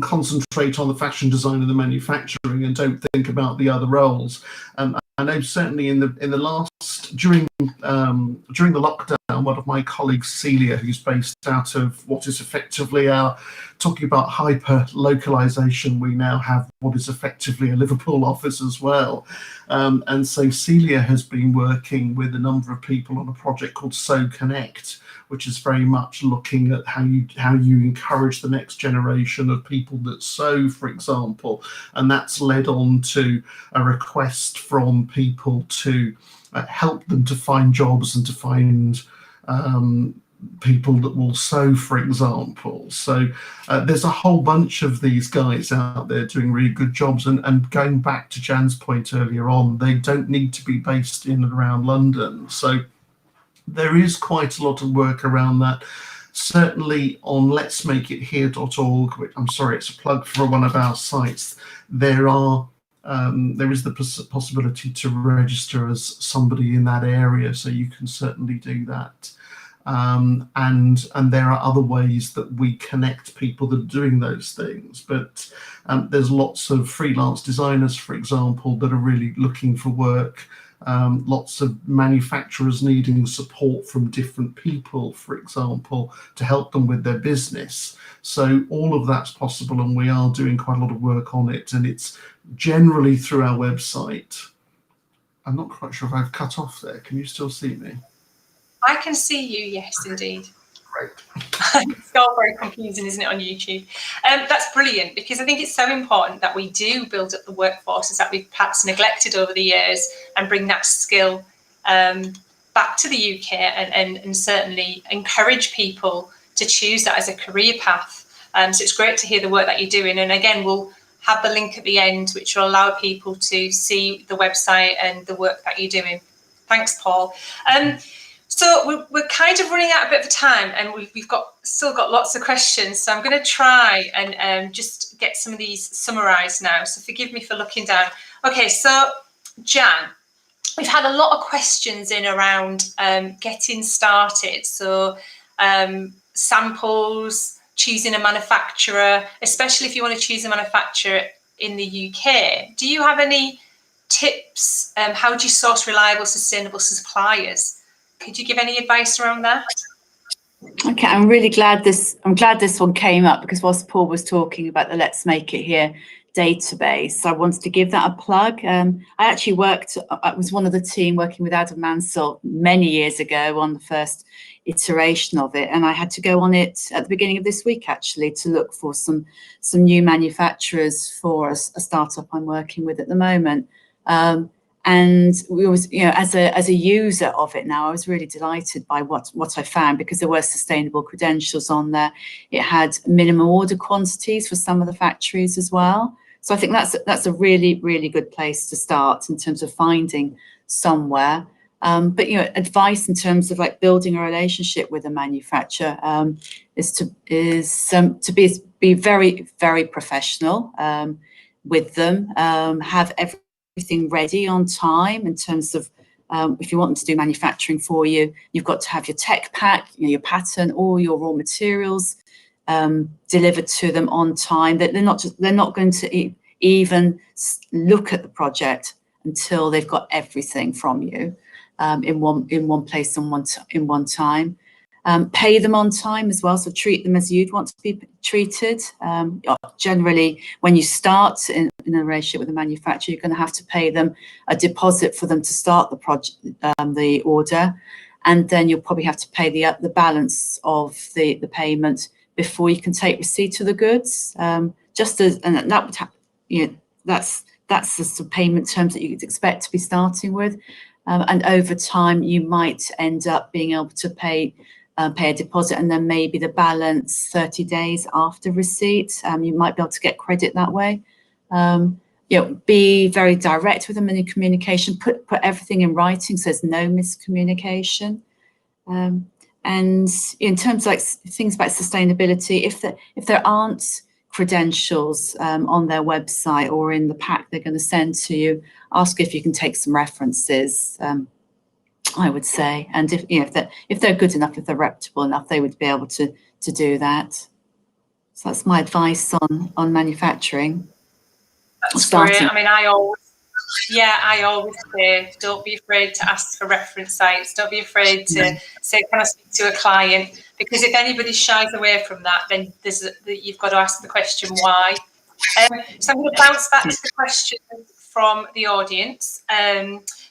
concentrate on the fashion design and the manufacturing and don't think about the other roles. I know certainly during the lockdown, one of my colleagues, Celia, who's based out of what is effectively talking about hyper localization, we now have what is effectively a Liverpool office as well. And so Celia has been working with a number of people on a project called So Connect, which is very much looking at how you encourage the next generation of people that sew, for example. And that's led on to a request from people to help them to find jobs and to find people that will sew, for example. So there's a whole bunch of these guys out there doing really good jobs. And going back to Jan's point earlier on, they don't need to be based in and around London. So there is quite a lot of work around that. Certainly on letsmakeithere.org, which I'm sorry, it's a plug for one of our sites, there is the possibility to register as somebody in that area, so you can certainly do that. And there are other ways that we connect people that are doing those things. But there's lots of freelance designers, for example, that are really looking for work. Lots of manufacturers needing support from different people, for example, to help them with their business. So all of that's possible, and we are doing quite a lot of work on it, and it's generally through our website. I'm not quite sure if I've cut off there. Can you still see me? I can see you, yes, indeed. Great. It's all very confusing, isn't it, on YouTube? That's brilliant, because I think it's so important that we do build up the workforces that we've perhaps neglected over the years and bring that skill back to the UK and certainly encourage people to choose that as a career path. So it's great to hear the work that you're doing. And again, we'll have the link at the end, which will allow people to see the website and the work that you're doing. Thanks, Paul. So we're kind of running out a bit of time, and we've still got lots of questions. So I'm going to try and just get some of these summarised now. So forgive me for looking down. Okay, so Jan, we've had a lot of questions in around getting started. So samples, choosing a manufacturer, especially if you want to choose a manufacturer in the UK. Do you have any tips? How do you source reliable, sustainable suppliers? Could you give any advice around that? Okay, I'm glad this one came up, because whilst Paul was talking about the Let's Make It Here database. I wanted to give that a plug. I actually I was one of the team working with Adam Mansell many years ago on the first iteration of it, and I had to go on it at the beginning of this week actually to look for some new manufacturers for a startup I'm working with at the moment. And we was, as a user of it now, I was really delighted by what I found, because there were sustainable credentials on there. It had minimum order quantities for some of the factories as well. So I think that's a really, really good place to start in terms of finding somewhere. But advice in terms of like building a relationship with a manufacturer is to be very, very professional with them. Have everything ready on time in terms of if you want them to do manufacturing for you, you've got to have your tech pack, your pattern, all your raw materials delivered to them on time. That they're not going to even look at the project until they've got everything from you in one place and in one time. Pay them on time as well, so treat them as you'd want to be treated. Generally, when you start in a relationship with a manufacturer, you're going to have to pay them a deposit for them to start the project, the order, and then you'll probably have to pay the balance of the payment before you can take receipt of the goods. That's the sort of payment terms that you'd expect to be starting with, and over time you might end up being able to pay a deposit, and then maybe the balance 30 days after receipt. You might be able to get credit that way. Be very direct with them in your communication. Put everything in writing so there's no miscommunication. And in terms of like things about sustainability, if there aren't credentials on their website or in the pack they're going to send to you, ask if you can take some references. I would say, and if they're good enough, if they're reputable enough, they would be able to do that. So that's my advice on manufacturing. That's great. I mean, I always say, don't be afraid to ask for reference sites. Don't be afraid to say, can I speak to a client? Because if anybody shies away from that, then you've got to ask the question why. So I'm going to bounce back to the question from the audience.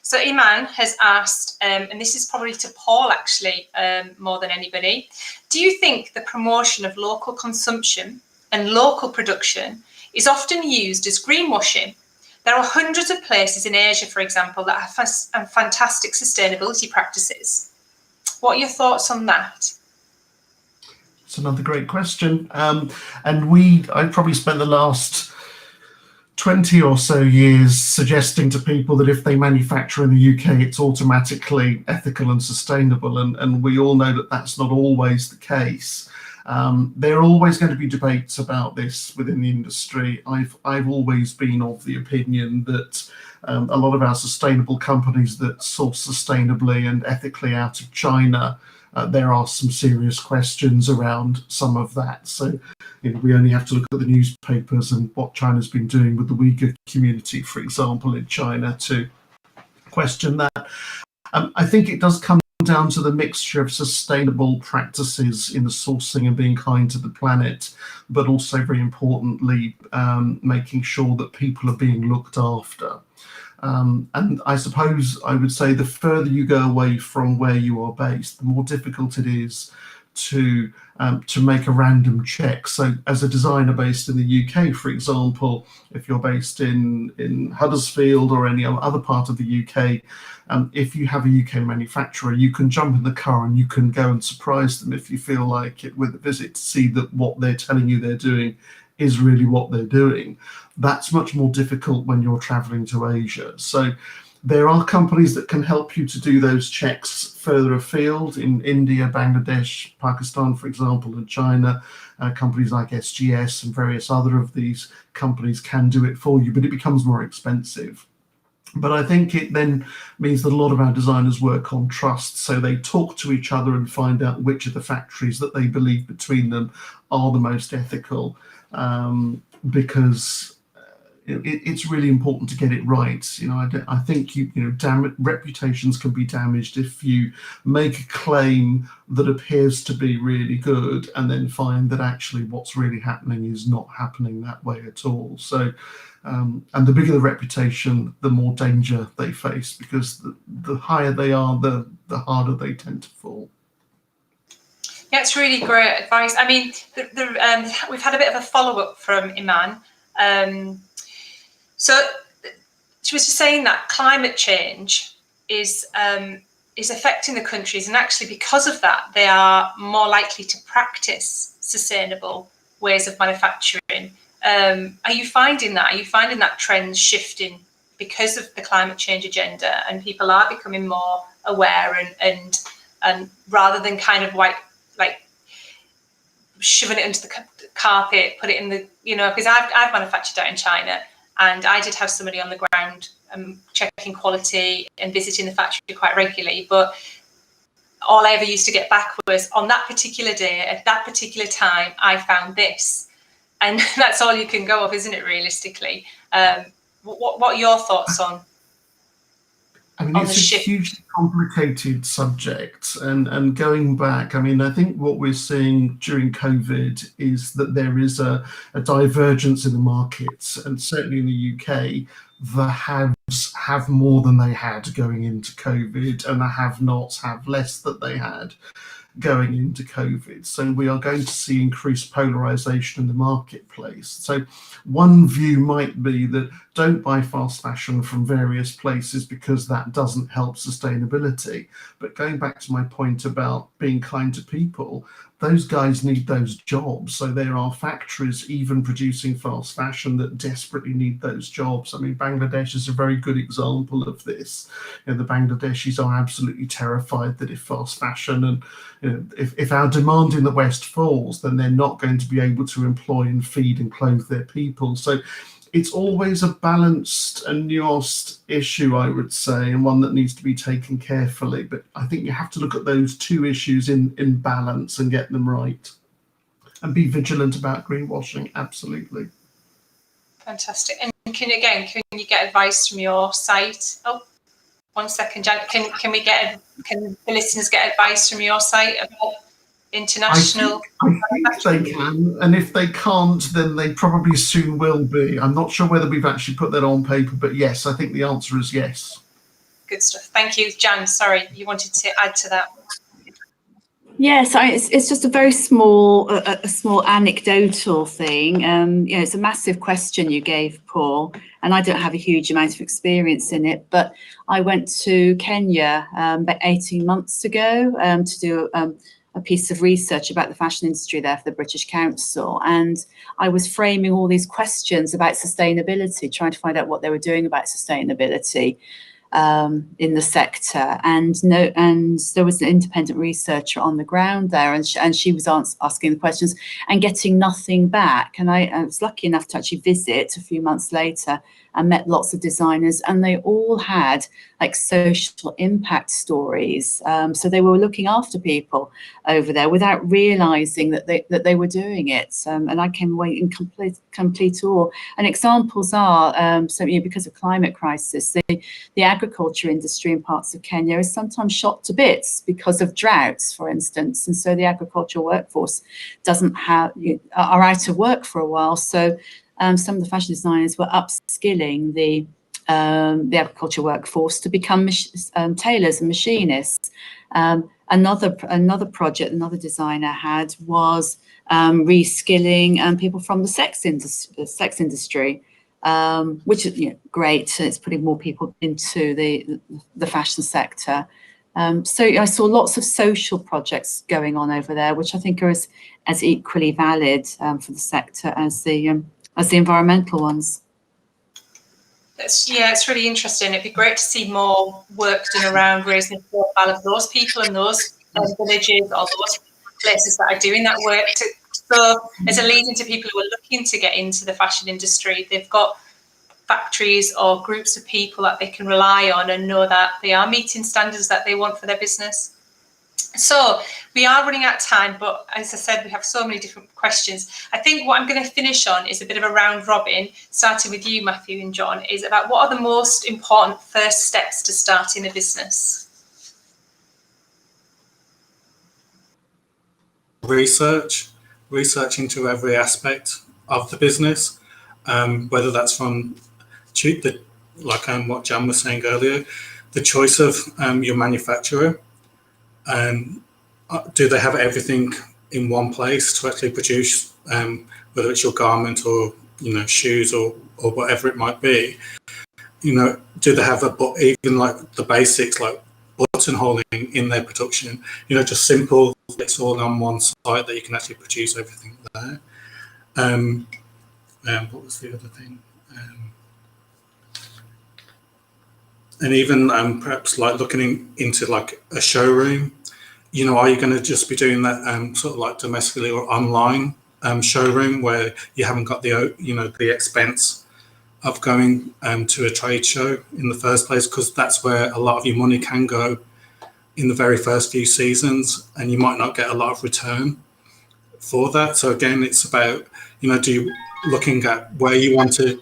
So Iman has asked, and this is probably to Paul actually, more than anybody, do you think the promotion of local consumption and local production is often used as greenwashing? There are hundreds of places in Asia, for example, that have fantastic sustainability practices. What are your thoughts on that? It's another great question. And I probably spent the last 20 or so years suggesting to people that if they manufacture in the UK, it's automatically ethical and sustainable. And we all know that that's not always the case. There are always going to be debates about this within the industry. I've always been of the opinion that a lot of our sustainable companies that source sustainably and ethically out of China, there are some serious questions around some of that. So we only have to look at the newspapers and what China's been doing with the Uyghur community, for example, in China to question that. I think it does come down to the mixture of sustainable practices in the sourcing and being kind to the planet, but also very importantly, making sure that people are being looked after. And I suppose I would say the further you go away from where you are based, the more difficult it is to make a random check. So as a designer based in the UK, for example, if you're based in Huddersfield or any other part of the UK, if you have a UK manufacturer, you can jump in the car and you can go and surprise them if you feel like it with a visit to see that what they're telling you they're doing is really what they're doing. That's much more difficult when you're traveling to Asia. So there are companies that can help you to do those checks further afield in India, Bangladesh, Pakistan, for example, and China. Companies like SGS and various other of these companies can do it for you, but it becomes more expensive. But I think it then means that a lot of our designers work on trust. So they talk to each other and find out which of the factories that they believe between them are the most ethical. Because it's really important to get it right. I think reputations can be damaged if you make a claim that appears to be really good and then find that actually what's really happening is not happening that way at all. So, and the bigger the reputation, the more danger they face, because the higher they are, the harder they tend to fall. Yeah, it's really great advice. I mean, we've had a bit of a follow-up from Iman. So she was just saying that climate change is affecting the countries, and actually because of that, they are more likely to practice sustainable ways of manufacturing. Are you finding that? Are you finding that trends shifting because of the climate change agenda, and people are becoming more aware and rather than kind of like shoving it under the carpet, put it in the, because I've manufactured out in China, and I did have somebody on the ground checking quality and visiting the factory quite regularly, but all I ever used to get back was, on that particular day, at that particular time, I found this. And that's all you can go off, isn't it, realistically? What are your thoughts on it's a shift? hugely complicated subject, and going back, I think what we're seeing during COVID is that there is a divergence in the markets, and certainly in the UK, the haves have more than they had going into COVID, and the have-nots have less than they had going into COVID. So we are going to see increased polarization in the marketplace. So one view might be that don't buy fast fashion from various places because that doesn't help sustainability. But going back to my point about being kind to people, those guys need those jobs. So there are factories even producing fast fashion that desperately need those jobs. Bangladesh is a very good example of this. The Bangladeshis are absolutely terrified that if fast fashion and if our demand in the West falls, then they're not going to be able to employ and feed and clothe their people. So it's always a balanced and nuanced issue, I would say, and one that needs to be taken carefully. But I think you have to look at those two issues in balance and get them right. And be vigilant about greenwashing, absolutely. Fantastic. And can you get advice from your site? Oh, 1 second, Jan. Can the listeners get advice from your site about international? I think they can, and if they can't, then they probably soon will be. I'm not sure whether we've actually put that on paper, but yes, I think the answer is yes. Good stuff. Thank you, Jan. Sorry, you wanted to add to that. Yes, it's just a very small anecdotal thing. It's a massive question you gave, Paul, and I don't have a huge amount of experience in it, but I went to Kenya about 18 months ago to do a piece of research about the fashion industry there for the British Council, and I was framing all these questions about sustainability, trying to find out what they were doing about sustainability in the sector, and there was an independent researcher on the ground there, and she was asking the questions and getting nothing back. And I was lucky enough to actually visit a few months later and met lots of designers, and they all had like social impact stories. So they were looking after people over there without realizing that they were doing it. And I came away in complete awe. And examples are, because of climate crisis, the agriculture industry in parts of Kenya is sometimes shot to bits because of droughts, for instance. And so the agricultural workforce are out of work for a while. So some of the fashion designers were upskilling the agriculture workforce to become tailors and machinists. Another project another designer had was reskilling people from the sex industry, which is great. It's putting more people into the fashion sector. So I saw lots of social projects going on over there, which I think are as equally valid for the sector as the environmental ones. It's really interesting. It'd be great to see more work done around raising the profile of those people and those villages or those places that are doing that work. So as a lead into people who are looking to get into the fashion industry, they've got factories or groups of people that they can rely on and know that they are meeting standards that they want for their business. So we are running out of time, but as I said, we have so many different questions. I think what I'm going to finish on is a bit of a round robin, starting with you, Matthew and John, is about what are the most important first steps to starting a business? Research into every aspect of the business, whether that's from what Jan was saying earlier, the choice of your manufacturer. Do they have everything in one place to actually produce, whether it's your garment or shoes or whatever it might be? Do they have even like the basics like buttonholing in their production? Just simple. It's all on one site that you can actually produce everything there. What was the other thing? And even perhaps like looking into like a showroom. Are you going to just be doing that sort of like domestically or online showroom where you haven't got the expense of going to a trade show in the first place, because that's where a lot of your money can go in the very first few seasons, and you might not get a lot of return for that. So again, it's about looking at where you want to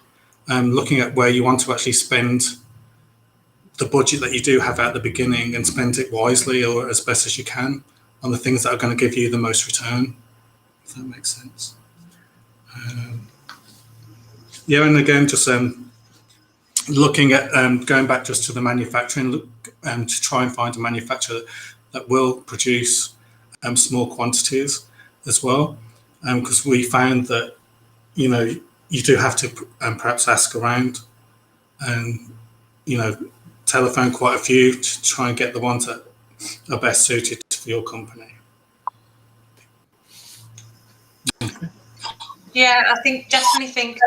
actually spend the budget that you do have at the beginning, and spend it wisely or as best as you can on the things that are going to give you the most return, if that makes sense. And again, just looking at going back just to the manufacturing, to try and find a manufacturer that will produce small quantities as well, because we found that you do have to perhaps ask around and telephone quite a few to try and get the ones that are best suited for your company. Yeah, I definitely think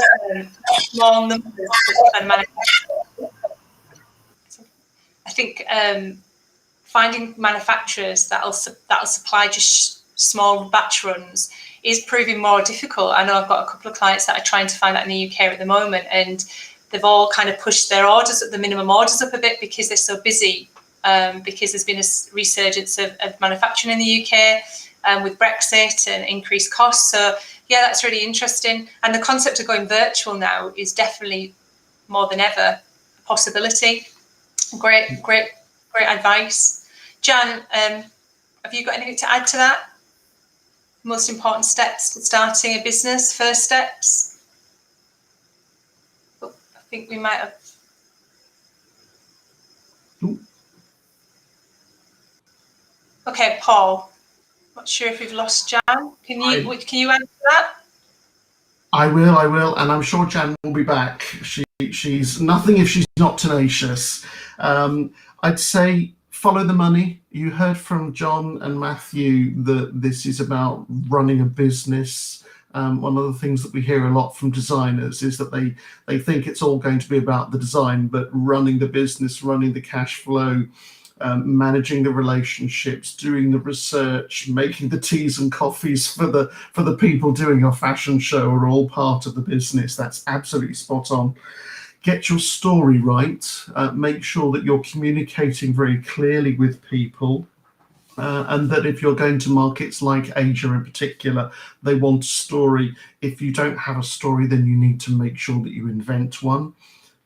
small numbers and manufacturers. I think finding manufacturers that'll supply just small batch runs is proving more difficult. I know I've got a couple of clients that are trying to find that in the UK at the moment, and they've all kind of pushed their orders, the minimum orders, up a bit because they're so busy, because there's been a resurgence of manufacturing in the UK with Brexit and increased costs. So yeah, that's really interesting. And the concept of going virtual now is definitely more than ever a possibility. Great advice. Jan, have you got anything to add to that? Most important steps to starting a business, first steps? Oh, I think we might have. Okay, Paul. Not sure if we've lost Jan. Can you answer that? I will, and I'm sure Jan will be back. She's nothing if she's not tenacious. I'd say follow the money. You heard from John and Matthew that this is about running a business. One of the things that we hear a lot from designers is that they think it's all going to be about the design, but running the business, running the cash flow, managing the relationships, doing the research, making the teas and coffees for the people doing your fashion show are all part of the business. That's absolutely spot on. Get your story right. Make sure that you're communicating very clearly with people, and that if you're going to markets like Asia in particular, they want a story. If you don't have a story, then you need to make sure that you invent one.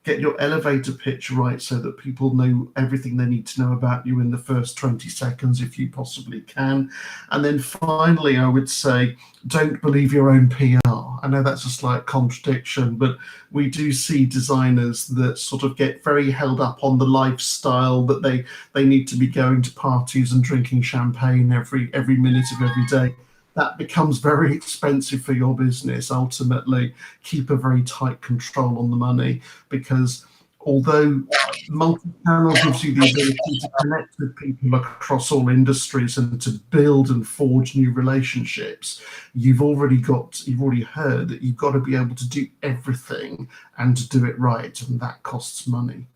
Get your elevator pitch right so that people know everything they need to know about you in the first 20 seconds, if you possibly can. And then finally, I would say, don't believe your own PR. I know that's a slight contradiction, but we do see designers that sort of get very held up on the lifestyle that they need to be going to parties and drinking champagne every minute of every day. That becomes very expensive for your business. Ultimately, keep a very tight control on the money, because although multi-channel gives you the ability to connect with people across all industries and to build and forge new relationships, you've already heard that you've got to be able to do everything and to do it right, and that costs money.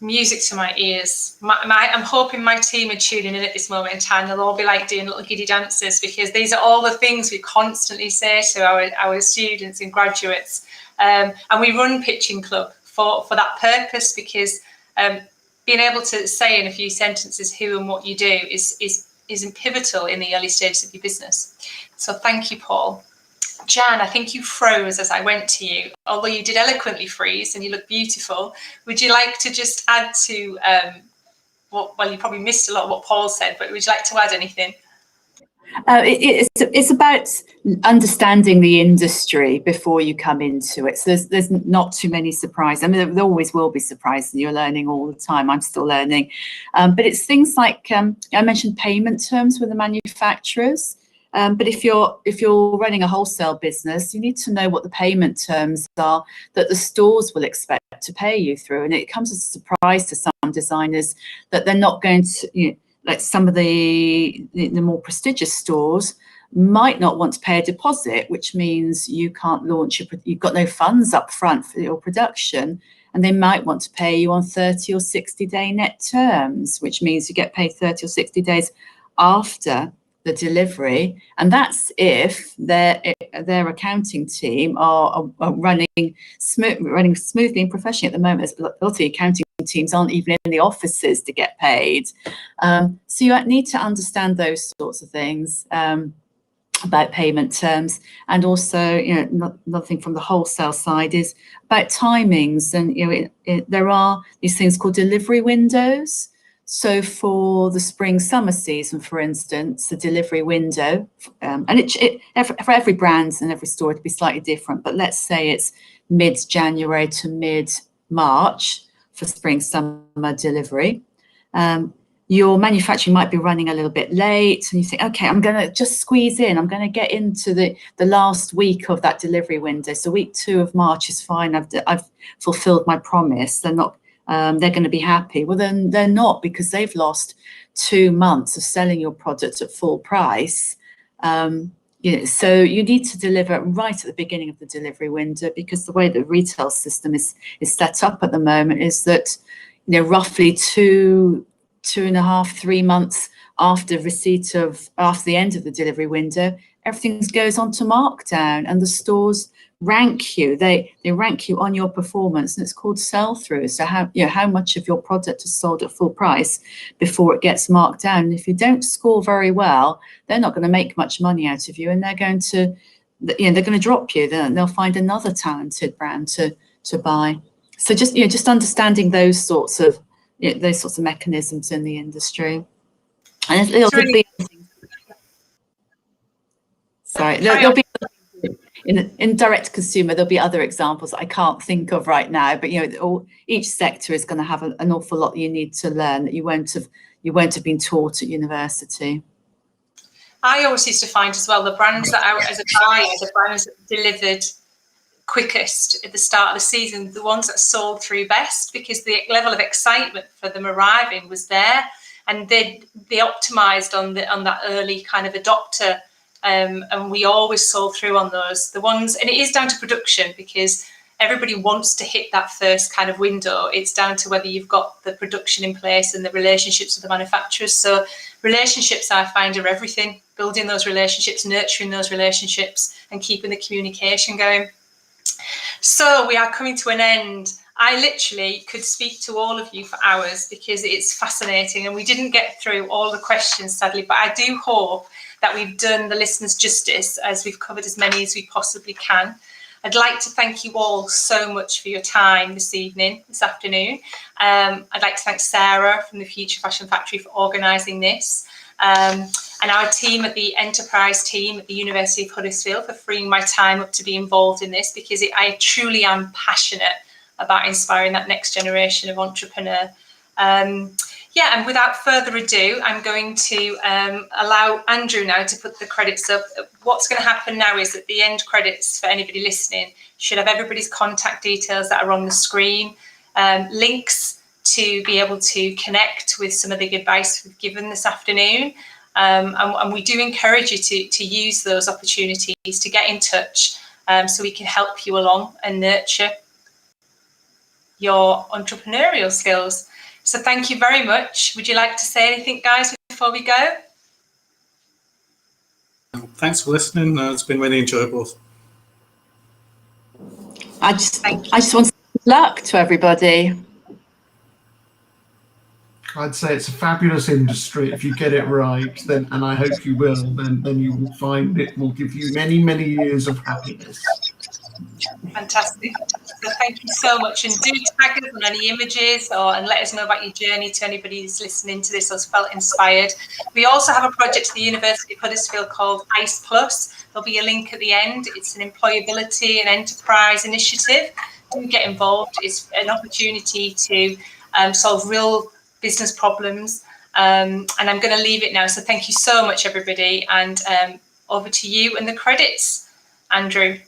Music to my ears. I'm hoping my team are tuning in at this moment in time. They'll all be like doing little giddy dances, because these are all the things we constantly say to our students and graduates. And we run Pitching Club for that purpose, because being able to say in a few sentences who and what you do is pivotal in the early stages of your business. So thank you, Paul. Jan, I think you froze as I went to you, although you did eloquently freeze and you look beautiful. Would you like to just add to well, you probably missed a lot of what Paul said, but would you like to add anything? It's about understanding the industry before you come into it. So there's not too many surprises. I mean, there always will be surprises, and you're learning all the time. I'm still learning. But it's things like, I mentioned payment terms with the manufacturers. But if you're running a wholesale business, you need to know what the payment terms are that the stores will expect to pay you through. And it comes as a surprise to some designers that they're not going to, like some of the more prestigious stores might not want to pay a deposit, which means you can't launch, you've got no funds up front for your production, and they might want to pay you on 30 or 60-day net terms, which means you get paid 30 or 60 days after the delivery. And that's if their accounting team are running smoothly and professionally. At the moment, a lot of the accounting teams aren't even in the offices to get paid. So you need to understand those sorts of things about payment terms. And also, another thing from the wholesale side is about timings. And there are these things called delivery windows. So for the spring-summer season, for instance, the delivery window, and for every brand and every store, it'd be slightly different. But let's say it's mid-January to mid-March for spring-summer delivery. Your manufacturing might be running a little bit late, and you think, okay, I'm going to just squeeze in. I'm going to get into the last week of that delivery window. So week 2 of March is fine. I've fulfilled my promise. They're going to be happy. Well, then they're not, because they've lost 2 months of selling your product at full price. So you need to deliver right at the beginning of the delivery window, because the way the retail system is set up at the moment is that, roughly 2.5, 3 months after the end of the delivery window, everything goes on to markdown, and the stores rank you. They rank you on your performance, and it's called sell-through. So how much of your product is sold at full price before it gets marked down. And if you don't score very well, they're not going to make much money out of you, and they're going to drop you. They'll find another talented brand to buy. So just understanding those sorts of mechanisms in the industry. And there'll be in direct consumer, there'll be other examples I can't think of right now, but each sector is going to have an awful lot you need to learn that you won't have been taught at university. I always used to find as well, the brands that as a buyer, the brands that delivered quickest at the start of the season, the ones that sold through best, because the level of excitement for them arriving was there, and they optimized on that early kind of adopter. And we always sold through on those. The ones, and it is down to production, because everybody wants to hit that first kind of window. It's down to whether you've got the production in place and the relationships with the manufacturers. So relationships, I find, are everything. Building those relationships, nurturing those relationships, and keeping the communication going. So we are coming to an end. I literally could speak to all of you for hours, because it's fascinating, and we didn't get through all the questions, sadly, but I do hope that we've done the listeners justice, as we've covered as many as we possibly can. I'd like to thank you all so much for your time this afternoon. I'd like to thank Sarah from the Future Fashion Factory for organising this, and our team at the Enterprise team at the University of Huddersfield for freeing my time up to be involved in this, because I truly am passionate about inspiring that next generation of entrepreneur. And without further ado, I'm going to allow Andrew now to put the credits up. What's going to happen now is that the end credits, for anybody listening, should have everybody's contact details that are on the screen, links to be able to connect with some of the advice we've given this afternoon. And we do encourage you to use those opportunities to get in touch, so we can help you along and nurture your entrepreneurial skills. So thank you very much. Would you like to say anything, guys, before we go? Thanks for listening. It's been really enjoyable. I just want to say good luck to everybody. I'd say it's a fabulous industry. If you get it right, then, and I hope you will, then you will find it will give you many, many years of happiness. Fantastic. So thank you so much, and do tag us on any images and let us know about your journey to anybody who's listening to this or felt inspired. We also have a project at the University of Huddersfield called ICE Plus. There'll be a link at the end. It's an employability and enterprise initiative. Do get involved. It's an opportunity to solve real business problems. And I'm going to leave it now. So thank you so much, everybody, and over to you and the credits, Andrew.